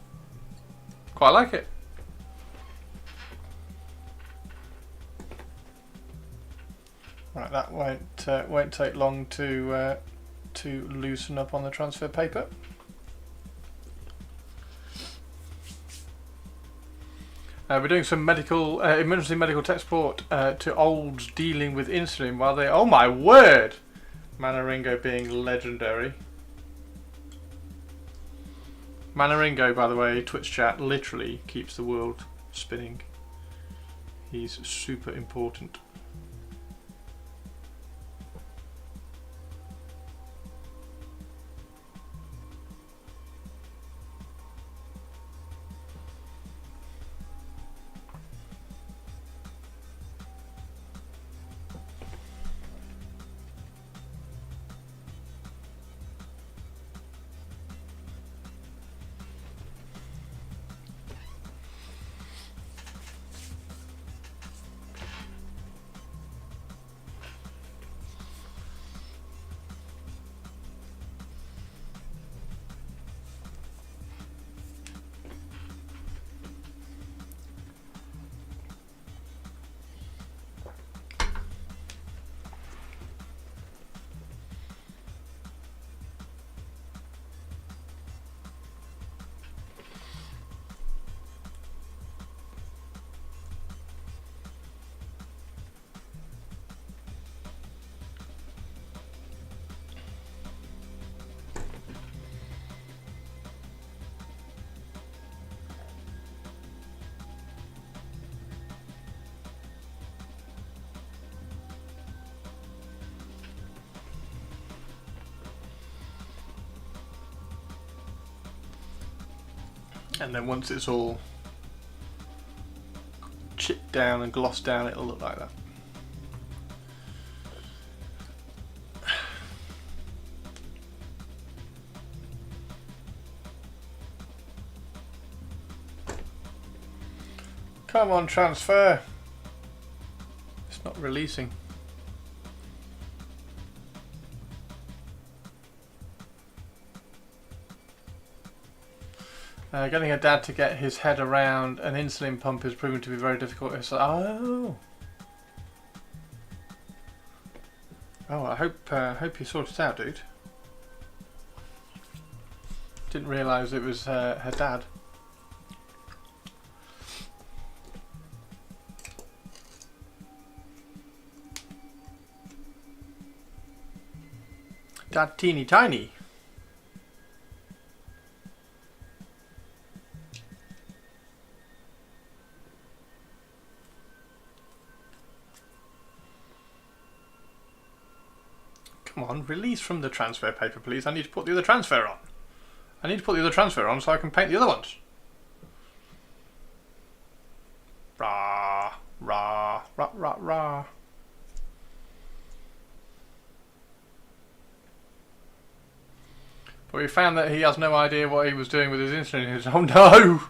Quite like it. Right, that won't take long to loosen up on the transfer paper. We're doing some emergency medical tech support to olds dealing with insulin while they. Oh my word! Manaringo being legendary. Manaringo, by the way, Twitch chat, literally keeps the world spinning. He's super important. And then once it's all chipped down and glossed down, it'll look like that. Come on, transfer. It's not releasing. Getting a dad to get his head around an insulin pump is proving to be very difficult. It's like, oh, I hope you sorted it out, dude. Didn't realise it was her dad. Dad, teeny tiny. Come on, release from the transfer paper, please. I need to put the other transfer on. I need to put the other transfer on so I can paint the other ones. Rah, rah, rah, rah, rah. But we found that he has no idea what he was doing with his insulin. Oh no!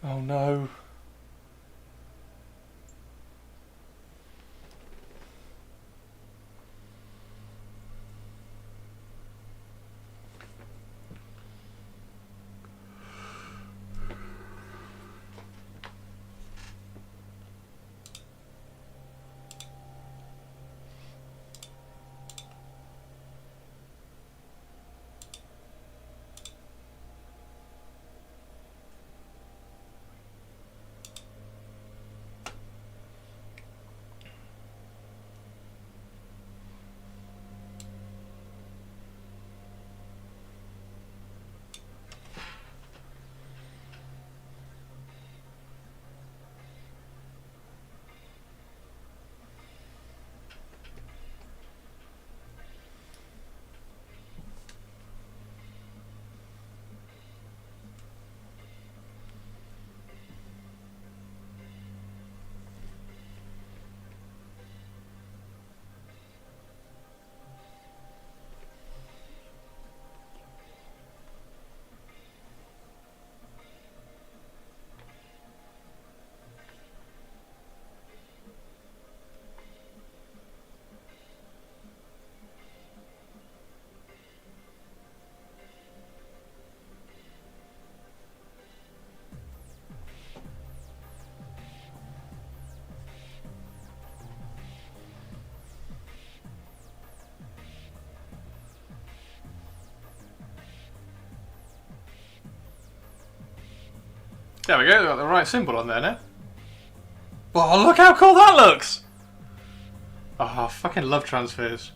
Oh no. There we go, got the right symbol on there now. Oh, look how cool that looks! Oh, I fucking love transfers.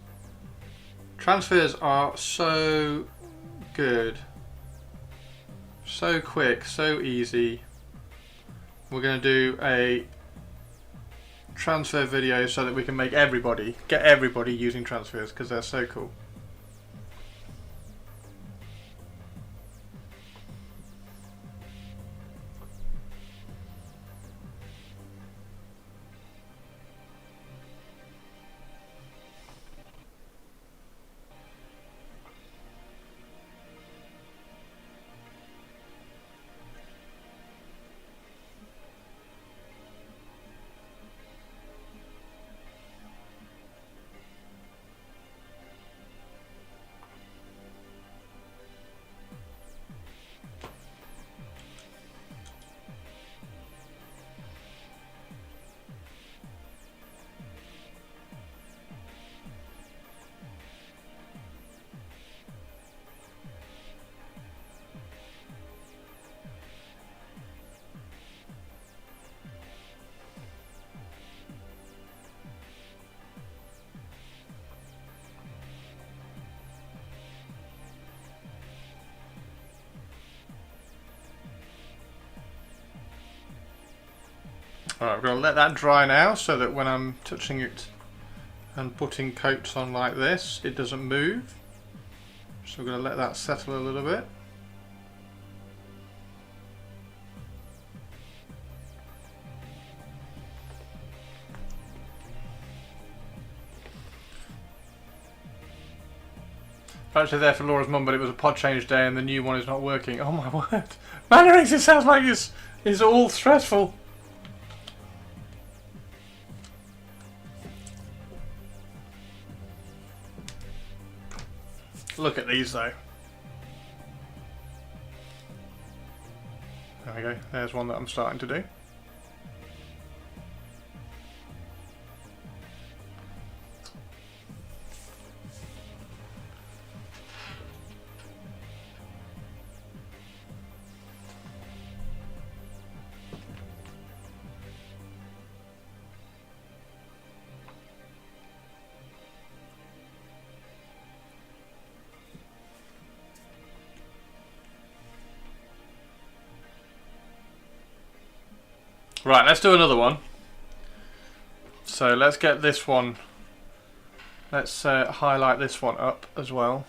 Transfers are so good. So quick, so easy. We're going to do a transfer video so that we can make get everybody using transfers because they're so cool. Alright, we're going to let that dry now so that when I'm touching it and putting coats on like this, it doesn't move. So we're going to let that settle a little bit. Actually there for Laura's mum, but it was a pod change day and the new one is not working. Oh my word. Mannerings, it sounds like it's all stressful. Look at these though. There we go, there's one that I'm starting to do. Right, let's do another one. So let's get this one, let's highlight this one up as well.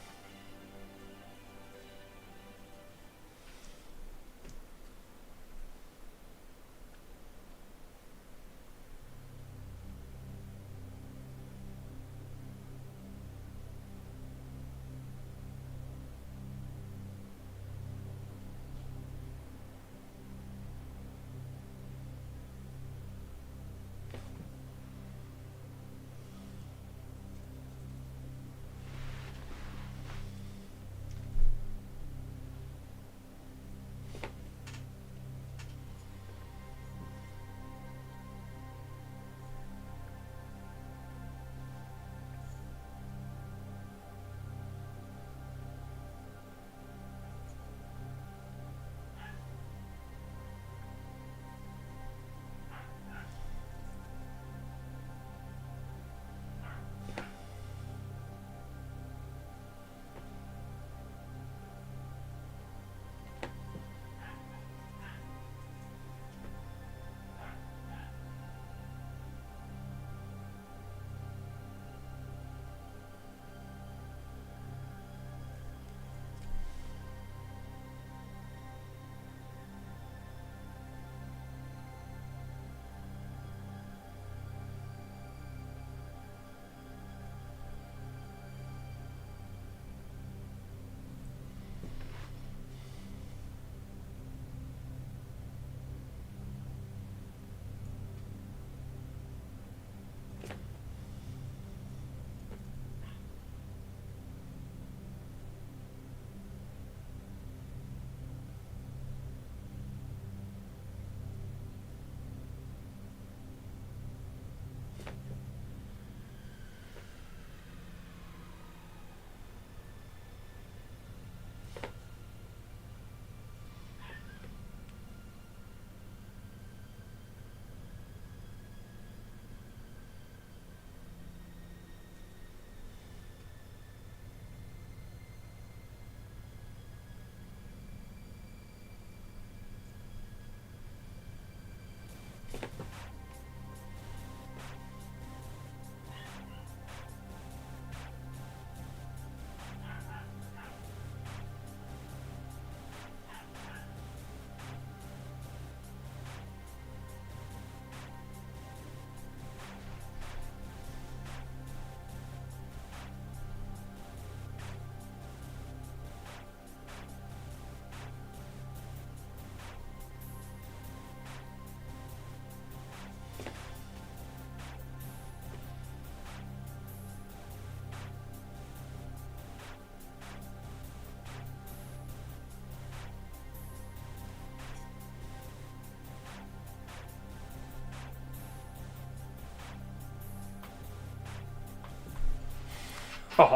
This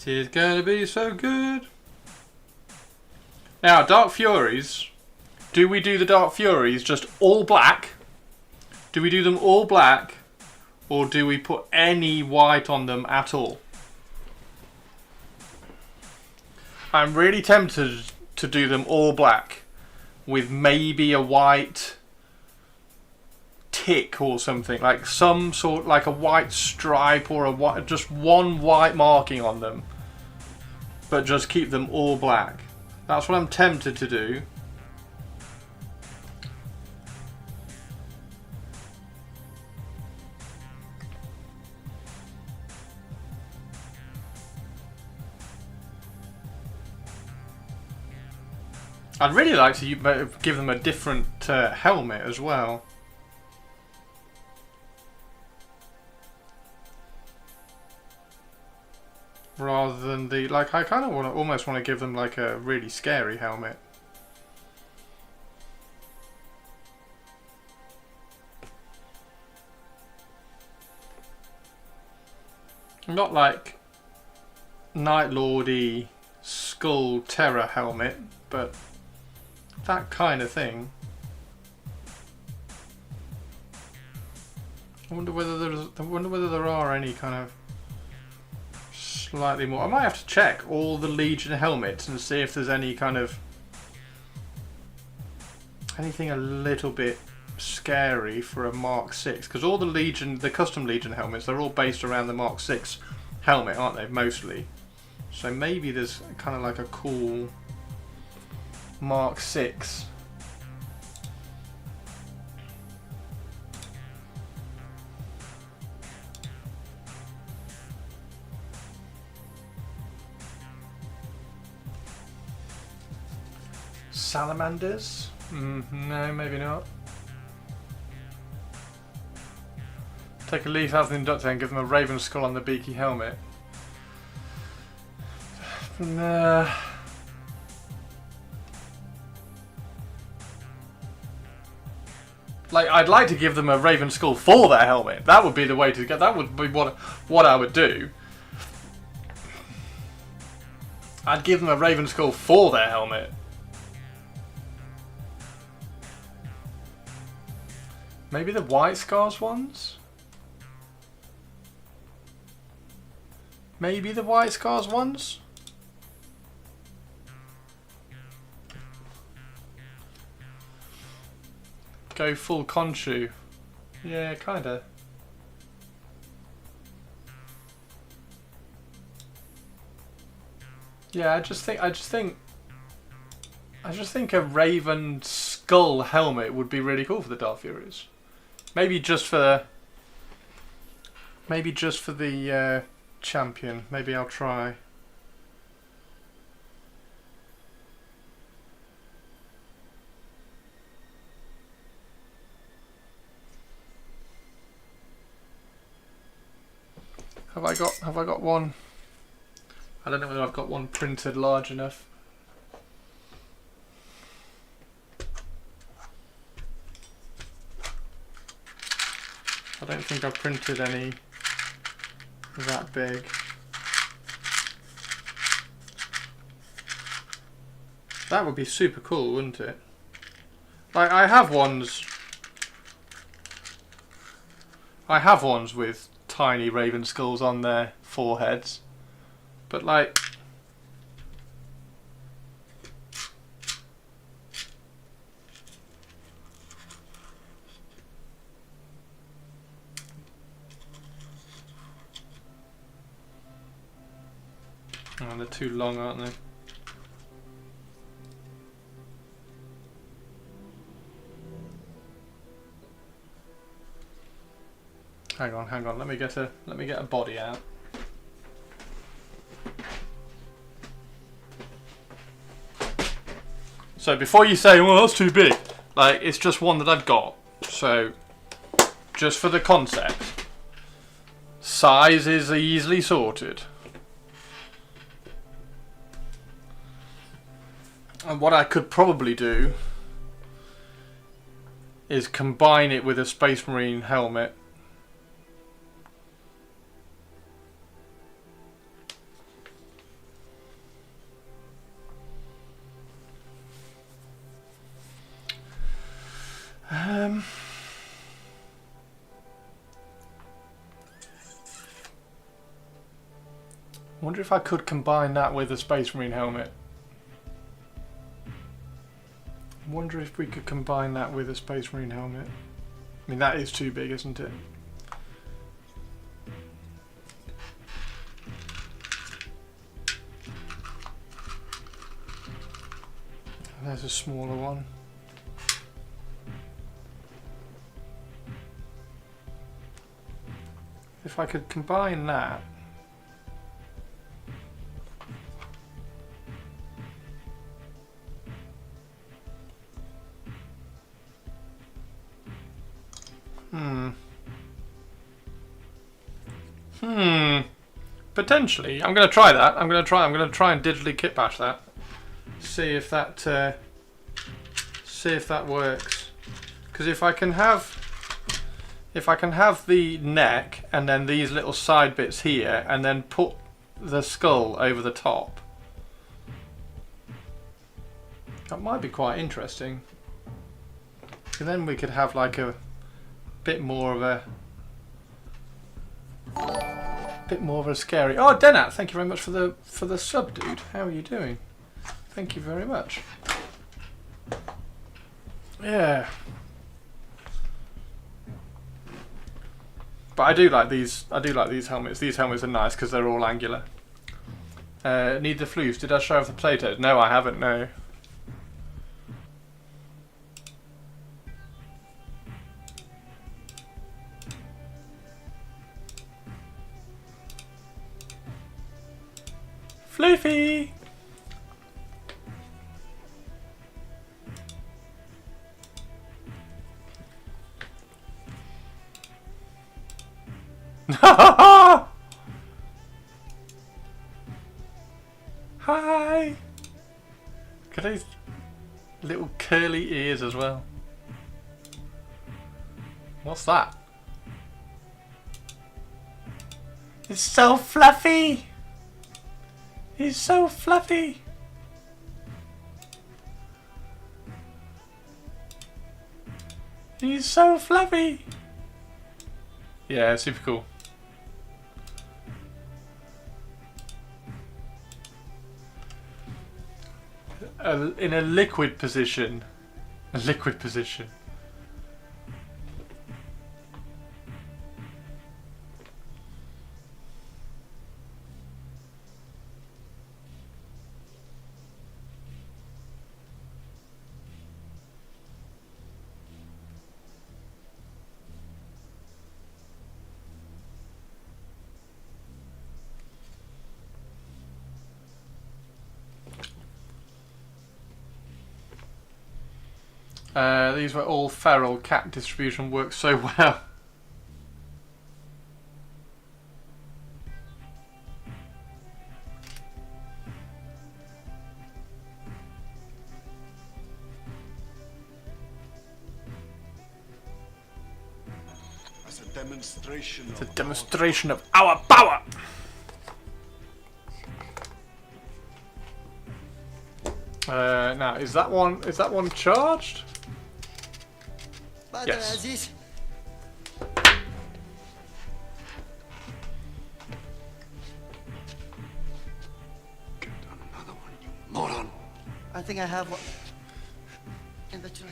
is going to be so good. Now, Dark Furies. Do we do the Dark Furies just all black? Do we do them all black? Or do we put any white on them at all? I'm really tempted to do them all black with maybe a white tick or something, like some sort, like a white stripe or a white, just one white marking on them, but just keep them all black. That's what I'm tempted to do. I'd really like to give them a different helmet as well. Rather than the, like, I kind of almost want to give them like a really scary helmet. Not like Night Lordy Skull Terror helmet, but that kind of thing. I wonder whether there are any kind of slightly more. I might have to check all the Legion helmets and see if there's any kind of anything a little bit scary for a Mark 6, because all the Legion, the custom Legion helmets, they're all based around the Mark 6 helmet, aren't they, mostly? So maybe there's kind of like a cool Mark 6. Salamanders? No, maybe not. Take a leaf out of the Inductor and give them a raven skull on the beaky helmet. Nah. Like, I'd like to give them a raven skull for their helmet. That would be the way to get. That would be what I would do. I'd give them a raven skull for their helmet. Maybe the White Scars ones? Maybe the White Scars ones? Go full Khonshu. Yeah, kinda. Yeah, I just think a raven skull helmet would be really cool for the Dark Furies. Maybe just for the champion. Maybe I'll try. Have I got one? I don't know whether I've got one printed large enough. I don't think I've printed any that big. That would be super cool, wouldn't it? Like, I have ones with tiny raven skulls on their foreheads, but like, oh, they're too long, aren't they? Hang on. Let me get a body out. So before you say, well, that's too big, like, it's just one that I've got. So just for the concept, size is easily sorted. And what I could probably do is combine it with a Space Marine helmet I wonder if I could combine that with a Space Marine helmet. I wonder if we could combine that with a Space Marine helmet. I mean, that is too big, isn't it? There's a smaller one. If I could combine that. Potentially. I'm going to try that. I'm going to try and digitally kit bash that. See if that works. Because if I can have the neck and then these little side bits here and then put the skull over the top, that might be quite interesting. And then we could have like a bit more of a scary. Oh, Denat, thank you very much for the sub, dude. How are you doing? Thank you very much. Yeah. But I do like these helmets. These helmets are nice because they're all angular. Need the floofs. Did I show off the Platos? No, I haven't, no. Floofy! Hi! Look at those little curly ears as well. What's that? It's so fluffy! He's so fluffy! He's so fluffy! Yeah, super cool. In a liquid position. A liquid position. These were all feral. Cat distribution works so well. As a demonstration It's a demonstration of our power. Now, is that one charged? Yes. Get on another one, you moron. I think I have one in the truck.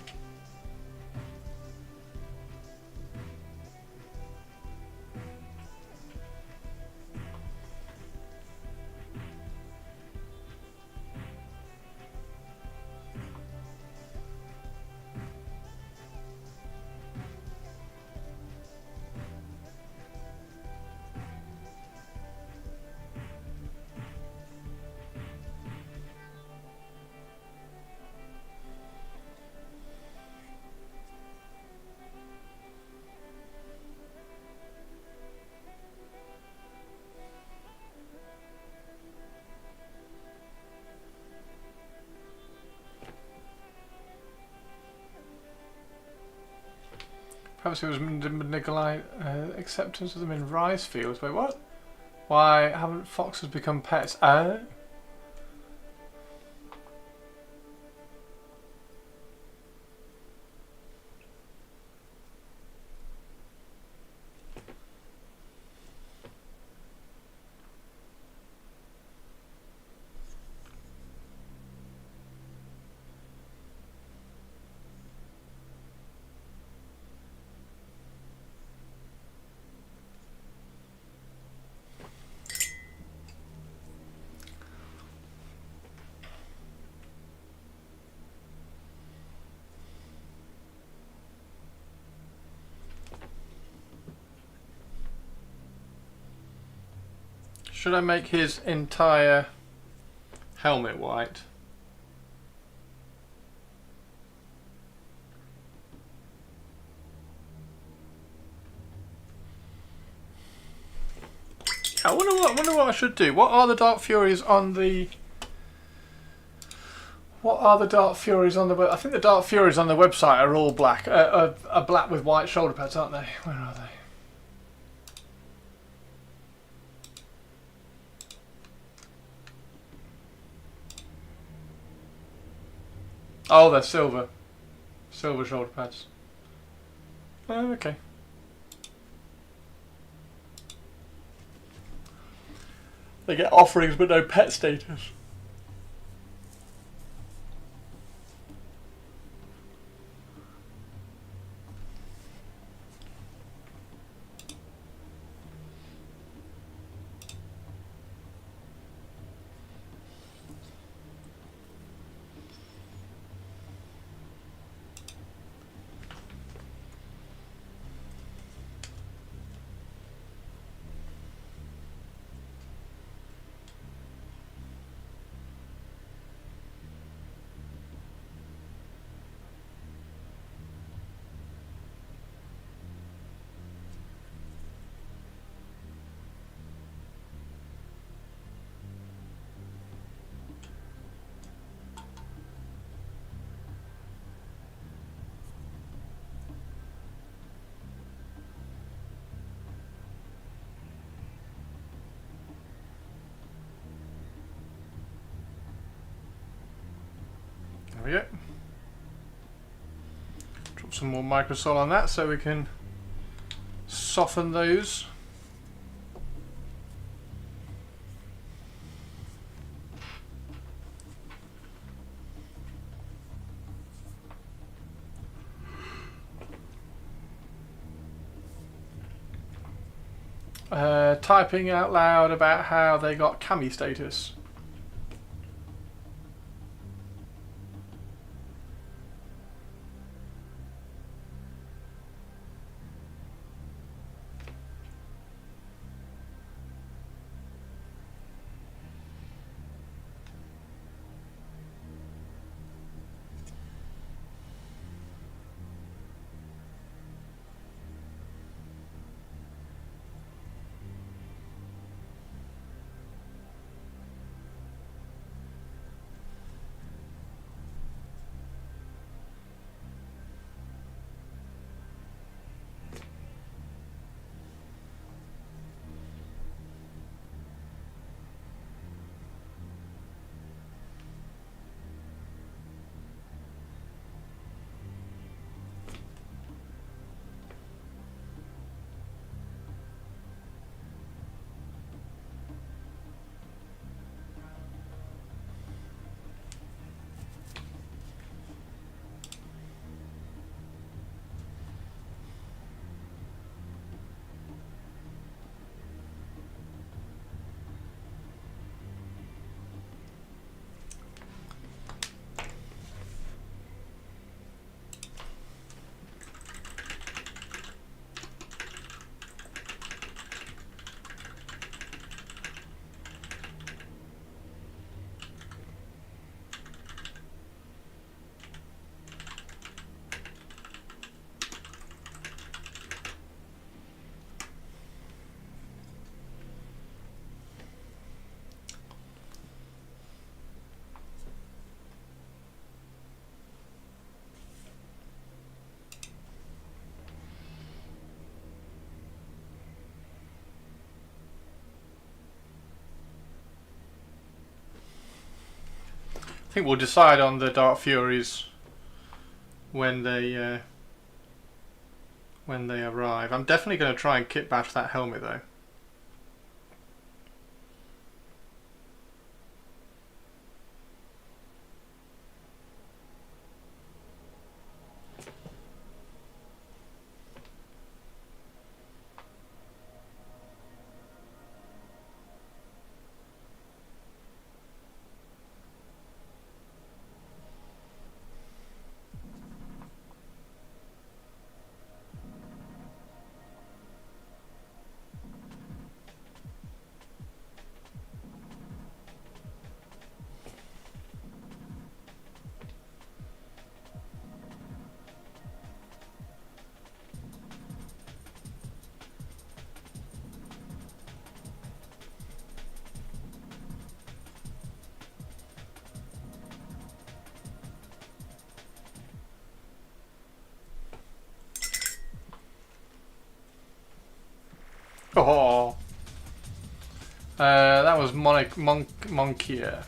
Perhaps it was Nikolai acceptance of them in rice fields. Wait, what? Why haven't foxes become pets? Oh. Should I make his entire helmet white? I wonder what I should do. What are the Dark Furies on the? What are the Dark Furies on the? I think the Dark Furies on the website are all black. Are black with white shoulder pads, aren't they? Where are they? Oh, they're silver. Silver shoulder pads. Oh, okay. They get offerings but no pet status. There we go. Drop some more microsol on that so we can soften those. Typing out loud about how they got cami status. I think we'll decide on the Dark Furies when they arrive. I'm definitely going to try and kit bash that helmet though. Oh. That was Monkier.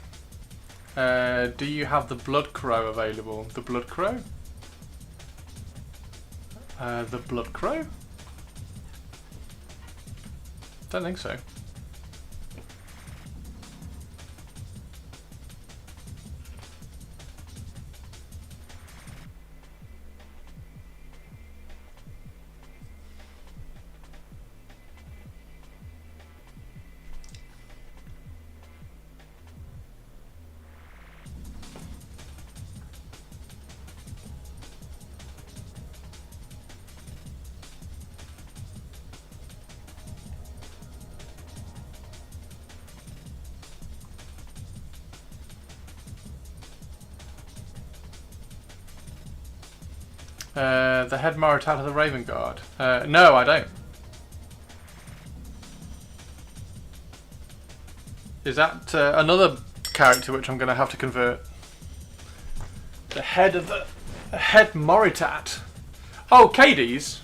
Do you have the Blood Crow available? The Blood Crow? The Blood Crow? Don't think so. The head Moritat of the Raven Guard. No, I don't. Is that another character which I'm going to have to convert? The head of the head Moritat. Oh, Cades.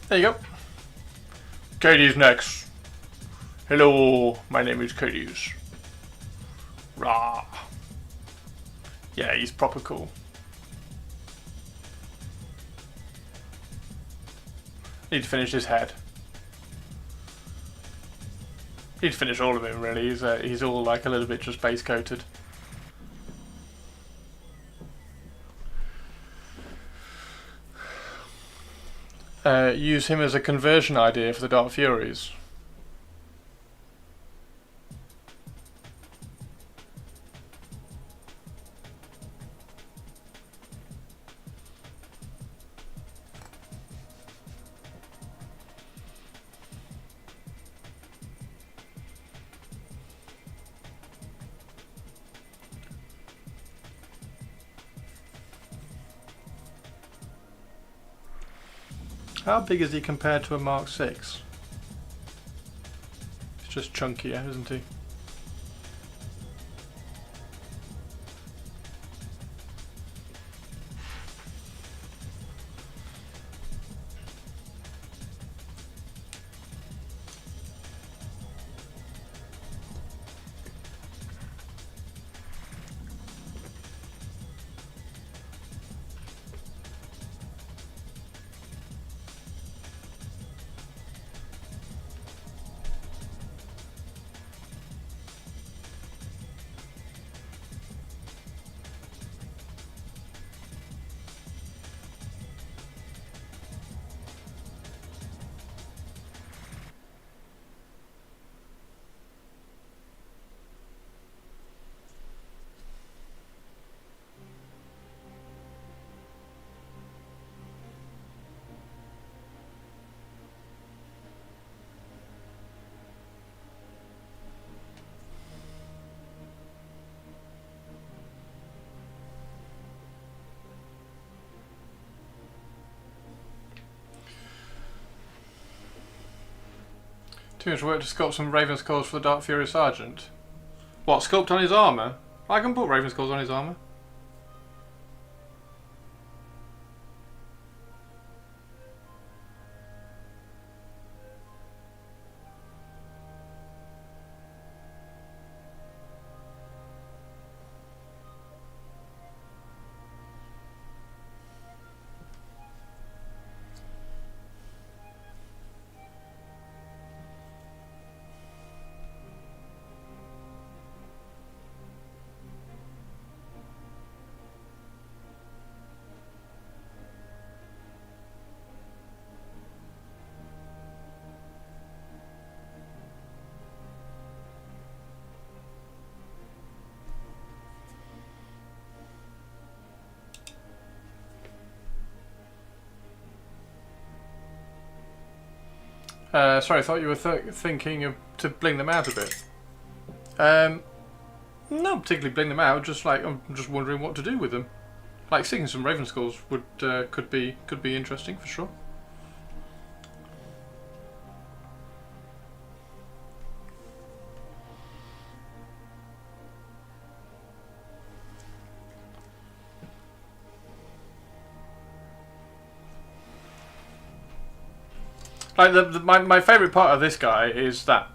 There you go. Katie's next. Hello, my name is Katie's. Rah. Yeah, he's proper cool. Need to finish his head. Need to finish all of him really. He's all like a little bit just base coated. Use him as a conversion idea for the Dark Furies. How big is he compared to a Mark 6? He's just chunkier, isn't he? Too much work to sculpt some Raven Skulls for the Dark Fury Sergeant. What, sculpt on his armour? I can put Raven Skulls on his armour. Sorry, I thought you were thinking of to bling them out a bit. Not particularly bling them out. Just like I'm just wondering what to do with them. Like singing some Raven Skulls would could be interesting for sure. Like my favourite part of this guy is that.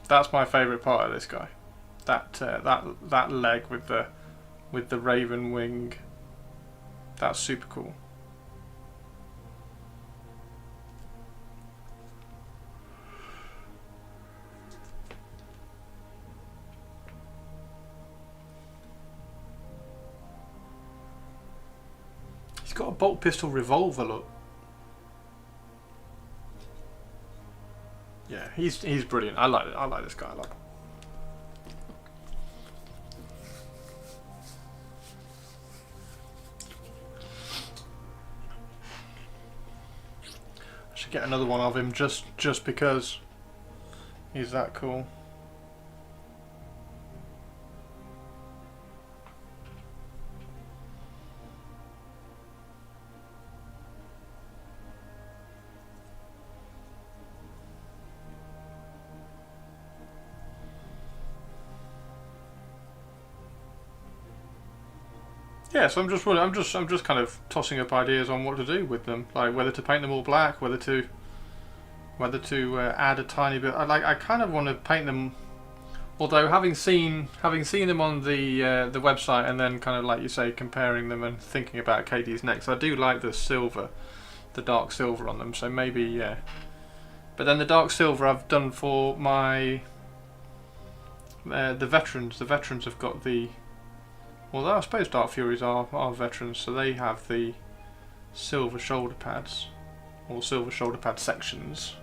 That's my favourite part of this guy. That leg with the raven wing. That's super cool. He's got a bolt pistol revolver look. Yeah, he's brilliant. I like this guy a lot. I should get another one of him just because he's that cool. Yeah, so I'm just kind of tossing up ideas on what to do with them, like whether to paint them all black, whether to add a tiny bit. I kind of want to paint them. Although having seen them on the website and then kind of like you say comparing them and thinking about KD's next, I do like the silver, the dark silver on them. So maybe yeah. But then the dark silver I've done for my the veterans. The veterans have got the. Well, I suppose Dark Furies are veterans, so they have the silver shoulder pads, or silver shoulder pad sections.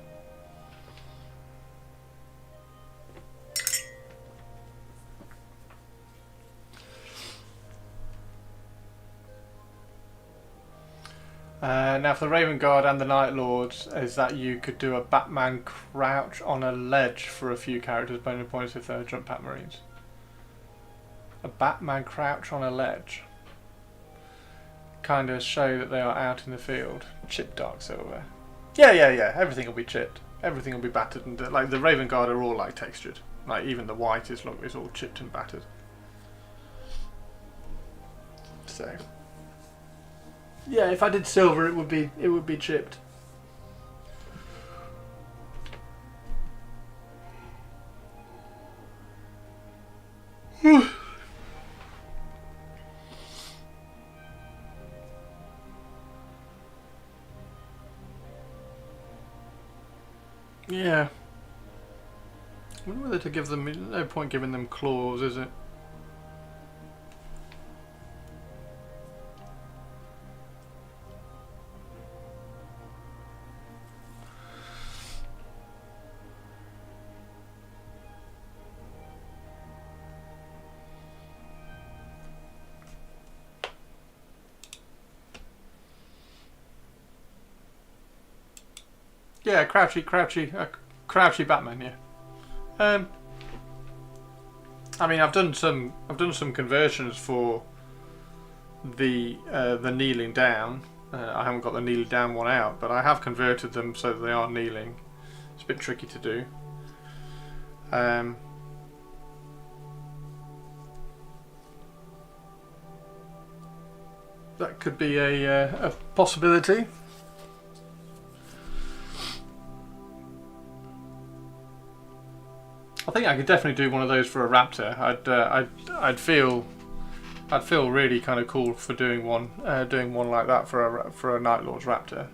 Now for the Raven Guard and the Night Lords, is that you could do a Batman crouch on a ledge for a few characters, bonus points if they're jump pack marines. A Batman crouch on a ledge. Kind of show that they are out in the field. Chipped dark silver. Yeah. Everything will be chipped. Everything will be battered, and like the Raven Guard are all like textured. Like even the white is all chipped and battered. So yeah, if I did silver, it would be chipped. Yeah. I wonder whether to give them. No point giving them claws, is it? Yeah, crouchy Batman. Yeah. I mean, I've done some conversions for the kneeling down. I haven't got the kneeling down one out, but I have converted them so that they are kneeling. It's a bit tricky to do. That could be a possibility. I think I could definitely do one of those for a raptor. I'd feel really kind of cool for doing one like that for a Night Lord's raptor.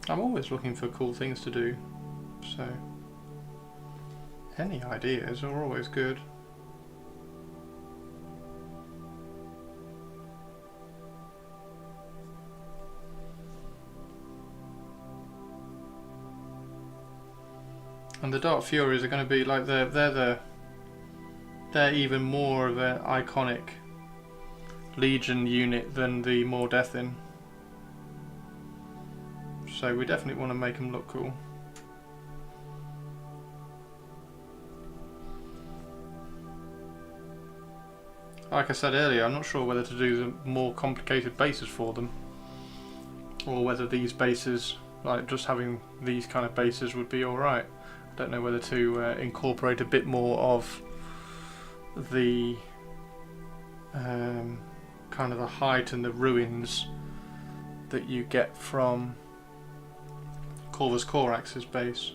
I'm always looking for cool things to do, So any ideas are always good. And the Dark Furies are going to be like they're even more of an iconic Legion unit than the Mordethin. So we definitely want to make them look cool. Like I said earlier, I'm not sure whether to do the more complicated bases for them, or whether these bases, like just having these kind of bases, would be alright. I don't know whether to incorporate a bit more of the kind of the height and the ruins that you get from Corvus Corax's base.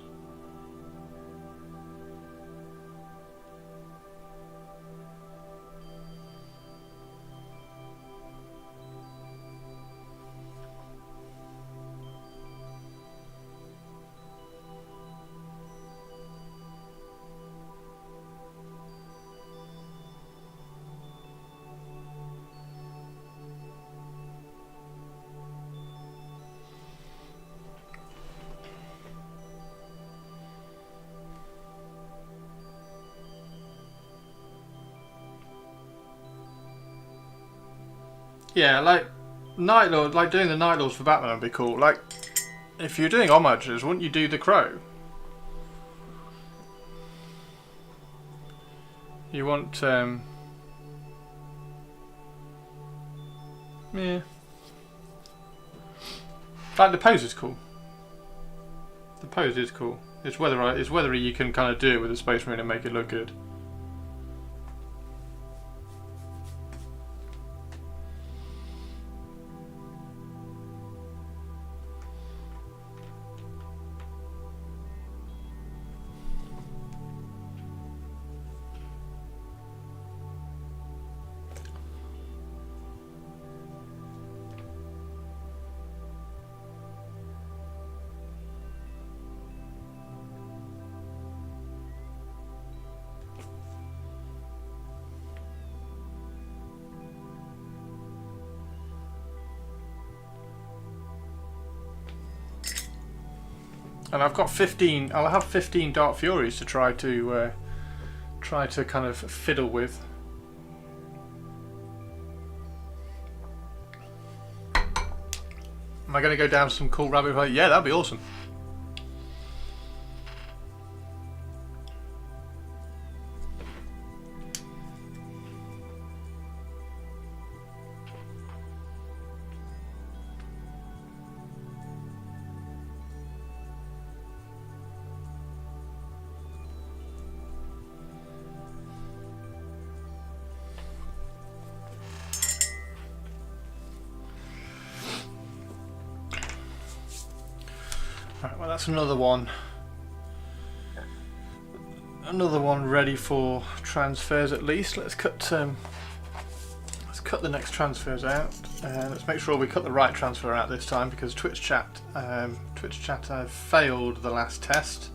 Yeah, like Night Lord, like doing the Night Lords for Batman would be cool. Like, if you're doing homages, wouldn't you do the Crow? You want, yeah. Like the pose is cool. The pose is cool. It's whether you can kind of do it with a Space Marine and make it look good. And I've got 15. I'll have 15 Dark Furies to try to kind of fiddle with. Am I going to go down some cool rabbit hole? Yeah, that'd be awesome. Right, well that's another one ready for transfers at least. Let's cut the next transfers out. Let's make sure we cut the right transfer out this time, because Twitch chat failed the last test.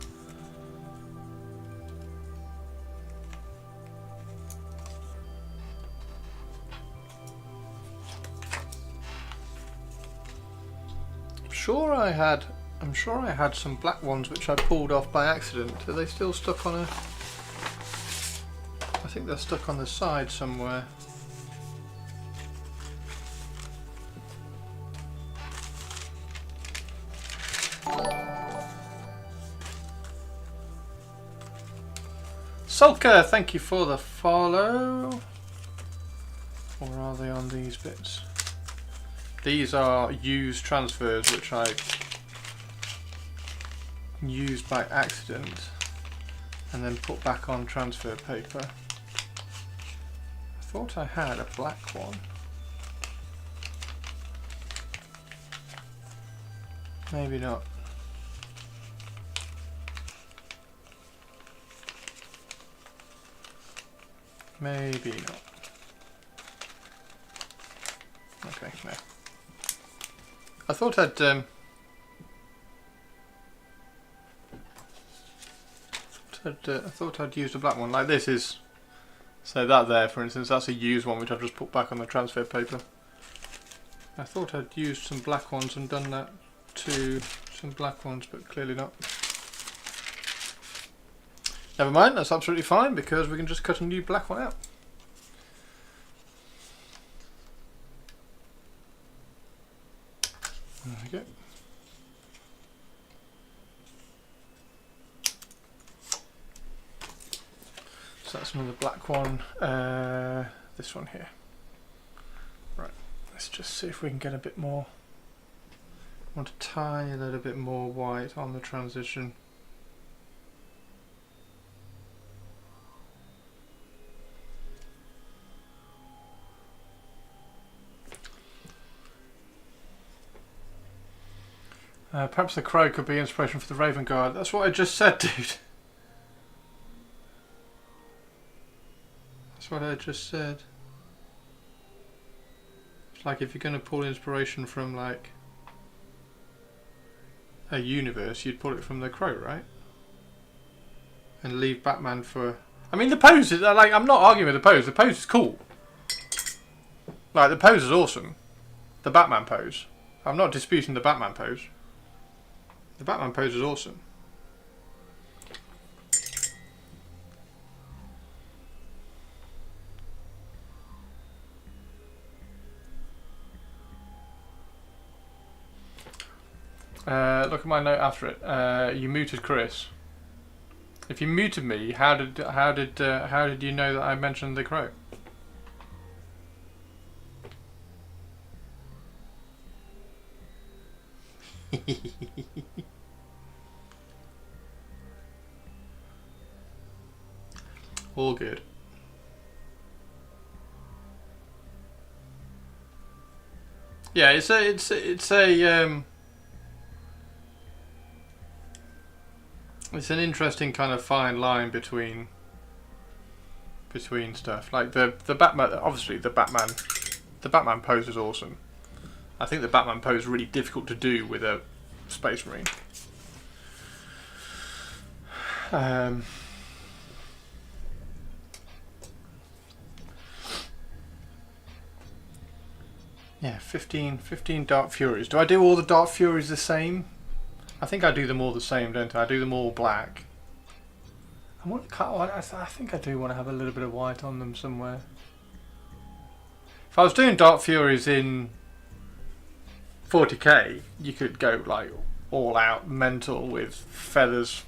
I'm sure I had some black ones which I pulled off by accident. Are they still stuck on a... I think they're stuck on the side somewhere. Sulker, thank you for the follow. Or are they on these bits? These are used transfers which I used by accident and then put back on transfer paper. I thought I had a black one. Maybe not. Maybe not. Okay, no. I thought I'd thought I'd used a black one. Like this is, so that there, for instance, that's a used one which I've just put back on the transfer paper. I thought I'd used some black ones and done that to some black ones, but clearly not. Never mind, that's absolutely fine because we can just cut a new black one out. There we go. So that's another black one. This one here. Right, let's just see if we can get a bit more. I want to tie a little bit more white on the transition. Perhaps the crow could be inspiration for the Raven Guard. That's what I just said, dude. That's what I just said. It's like if you're going to pull inspiration from like a universe, you'd pull it from the crow, right? And leave Batman for... I mean, the pose is like, I'm not arguing with the pose. The pose is cool. Like, the pose is awesome. The Batman pose. I'm not disputing the Batman pose. The Batman pose is awesome. Look at my note after it. You muted Chris. If you muted me, how did you know that I mentioned the crow? All good. Yeah, it's an interesting kind of fine line between stuff. Like the Batman, obviously the Batman pose is awesome. I think the Batman pose is really difficult to do with a Space Marine. Yeah, 15 Dark Furies. Do I do all the Dark Furies the same? I think I do them all the same, don't I? I do them all black. I think I do want to have a little bit of white on them somewhere. If I was doing Dark Furies in 40k, you could go like all out mental with feathers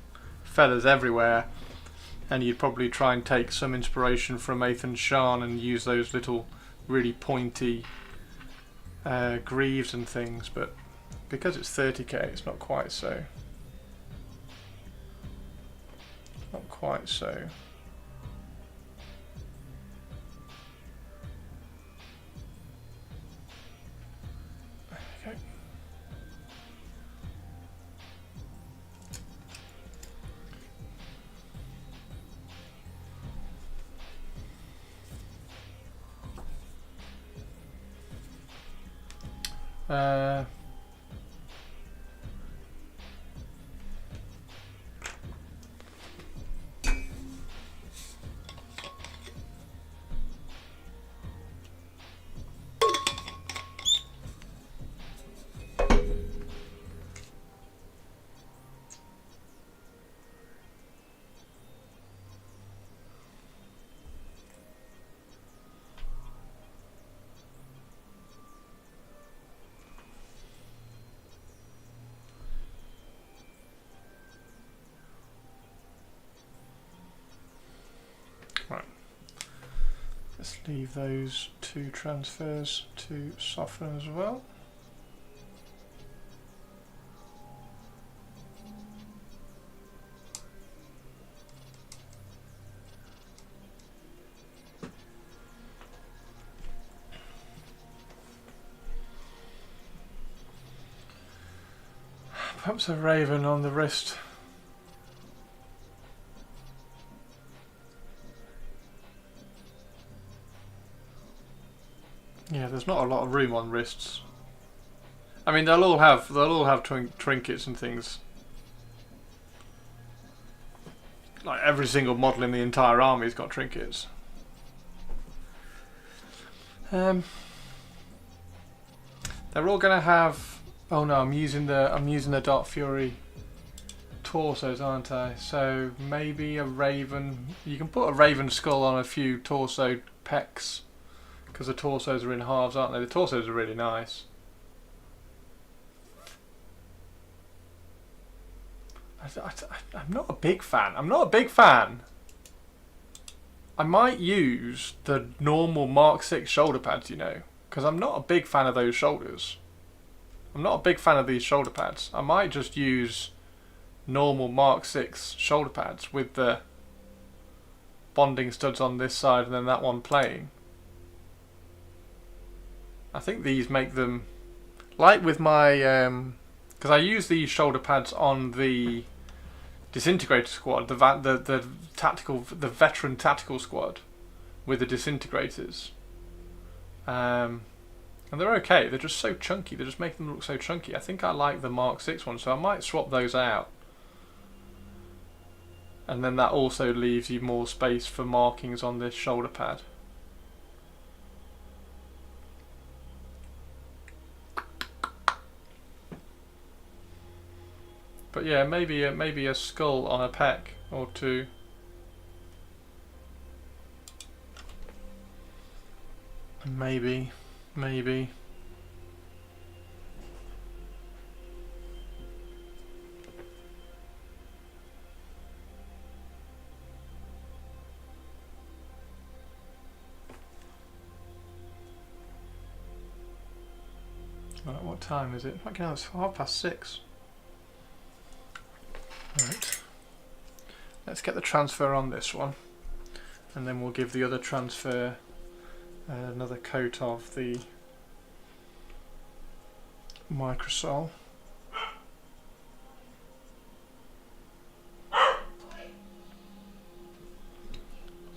everywhere, and you'd probably try and take some inspiration from Athan Shan and use those little really pointy greaves and things, but because it's 30k, it's not quite so. Not quite so. Okay. Right. Let's leave those two transfers to soften as well. Perhaps a raven on the wrist. Yeah, there's not a lot of room on wrists. I mean, they'll all have trinkets and things. like every single model in the entire army's got trinkets. They're all gonna have. Oh no, I'm using the Dark Fury torsos, aren't I? So maybe a Raven. You can put a Raven skull on a few torso pecs because the torsos are in halves, aren't they? The torsos are really nice. I'm not a big fan. I'm not a big fan. I might use the normal Mark 6 shoulder pads, you know, because I'm not a big fan of those shoulders. I'm not a big fan of these shoulder pads. I might just use normal Mark 6 shoulder pads with the bonding studs on this side and then that one playing. I think these make them, like with my, because I use these shoulder pads on the disintegrator squad, the veteran tactical squad with the disintegrators, and they're okay. They're just so chunky. They just make them look so chunky. I think I like the Mark 6 ones, so I might swap those out. And then that also leaves you more space for markings on this shoulder pad. But yeah, maybe a skull on a pec or two. Maybe. Right, what time is it? Fucking hell, it's 6:30. Right. Let's get the transfer on this one, and then we'll give the other transfer another coat of the microsol.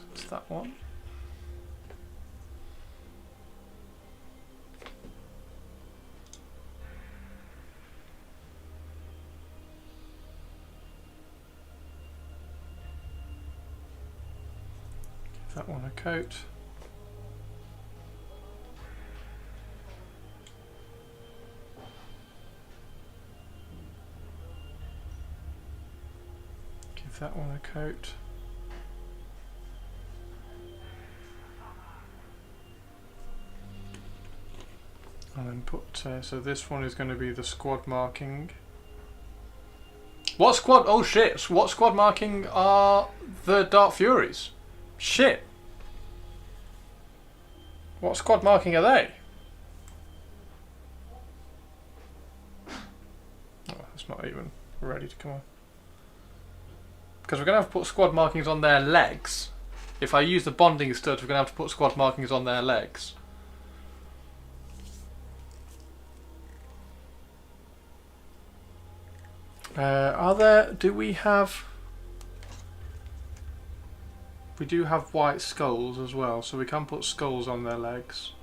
That's that one. Give that one a coat. That one a coat. And then put, so this one is going to be the squad marking. What squad? Oh shit, what squad marking are the Dark Furies? Shit. What squad marking are they? Oh, it's not even ready to come on. Because we're going to have to put squad markings on their legs. If I use the bonding studs, we're going to have to put squad markings on their legs. Do we have... We do have white skulls as well, so we can put skulls on their legs.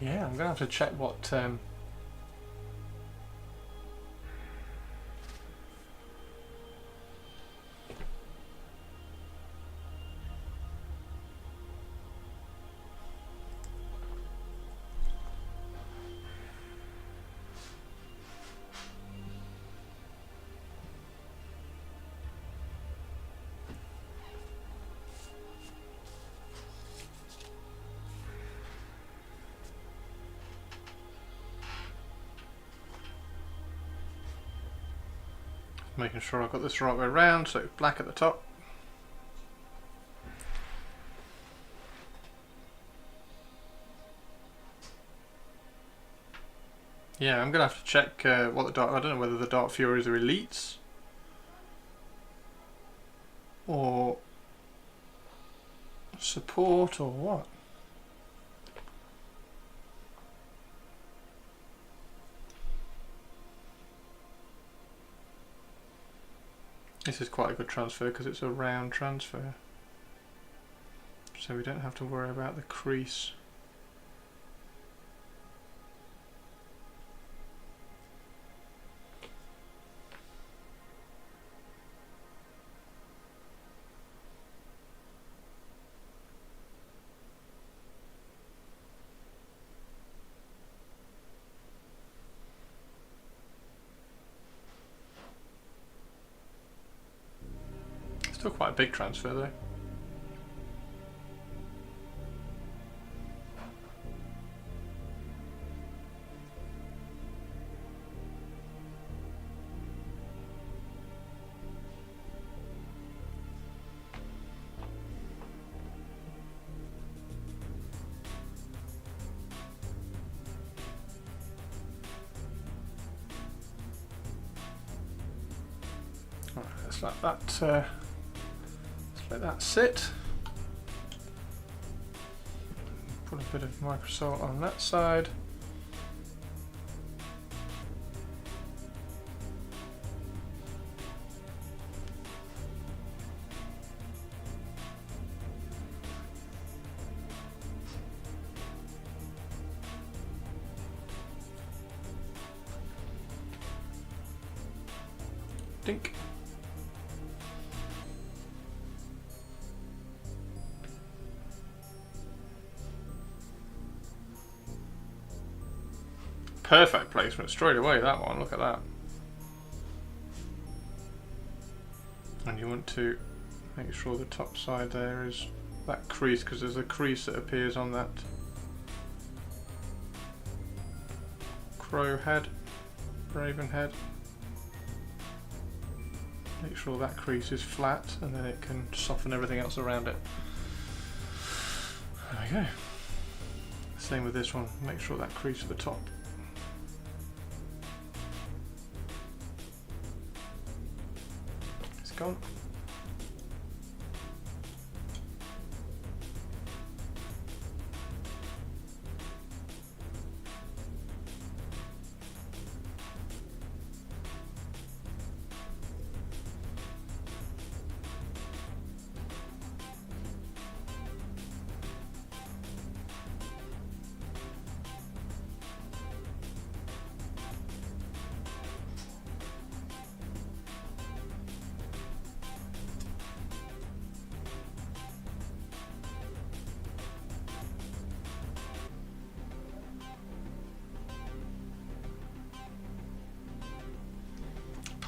Yeah, I'm going to have to check what... making sure I've got this the right way around, so black at the top. Yeah, I'm going to have to check what the Dark... I don't know whether the Dark Furies are elites or support or what. This is quite a good transfer because it's a round transfer, so we don't have to worry about the crease. Still quite a big transfer though. Right, let's let that sit. Put a bit of Microsoft on that side. Dink. Perfect placement straight away, that one, look at that. And you want to make sure the top side there is that crease, because there's a crease that appears on that crow head, raven head. Make sure that crease is flat and then it can soften everything else around it. There we go. Same with this one, make sure that crease at the top. It's gone.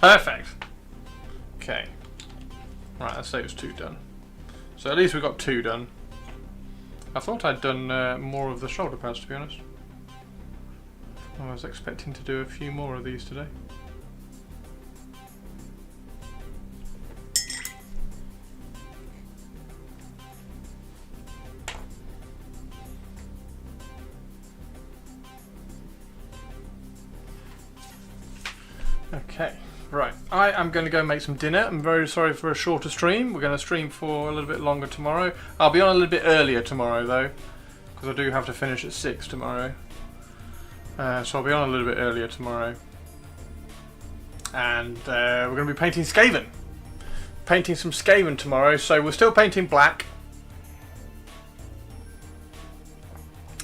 Perfect. Okay. Right, let's say it's 2 done. So at least we got 2 done. I thought I'd done more of the shoulder pads, to be honest. I was expecting to do a few more of these today. Okay. Right, I am going to go make some dinner. I'm very sorry for a shorter stream. We're going to stream for a little bit longer tomorrow. I'll be on a little bit earlier tomorrow though, because I do have to finish at 6 tomorrow. So I'll be on a little bit earlier tomorrow. And we're going to be painting Skaven. Painting some Skaven tomorrow, so we're still painting black.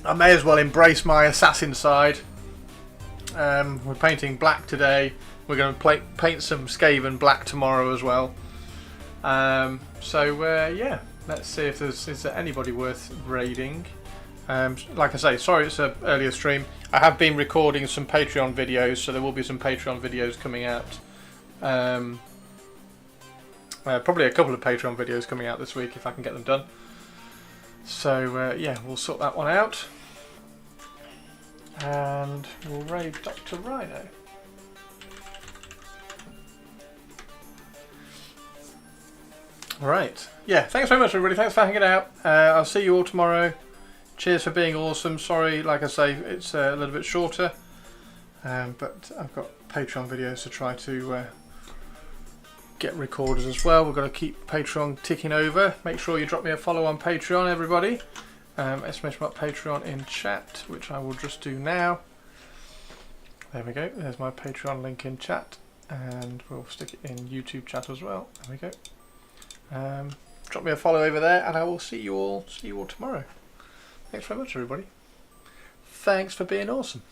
I may as well embrace my assassin side. We're painting black today. We're going to paint some Skaven black tomorrow as well. Yeah, let's see if is there anybody worth raiding. Like I say, sorry it's an earlier stream. I have been recording some Patreon videos, so there will be some Patreon videos coming out. Probably a couple of Patreon videos coming out this week if I can get them done. So yeah, we'll sort that one out. And we'll raid Dr. Rhino. Right. Yeah, thanks very much everybody. Thanks for hanging out. I'll see you all tomorrow. Cheers for being awesome. Sorry, like I say, it's a little bit shorter. But I've got Patreon videos to try to get recorded as well. We've got to keep Patreon ticking over. Make sure you drop me a follow on Patreon, everybody. Exclamation mark Patreon in chat, which I will just do now. There we go. There's my Patreon link in chat. And we'll stick it in YouTube chat as well. There we go. Drop me a follow over there, and I will see you all tomorrow. Thanks very much, everybody. Thanks for being awesome.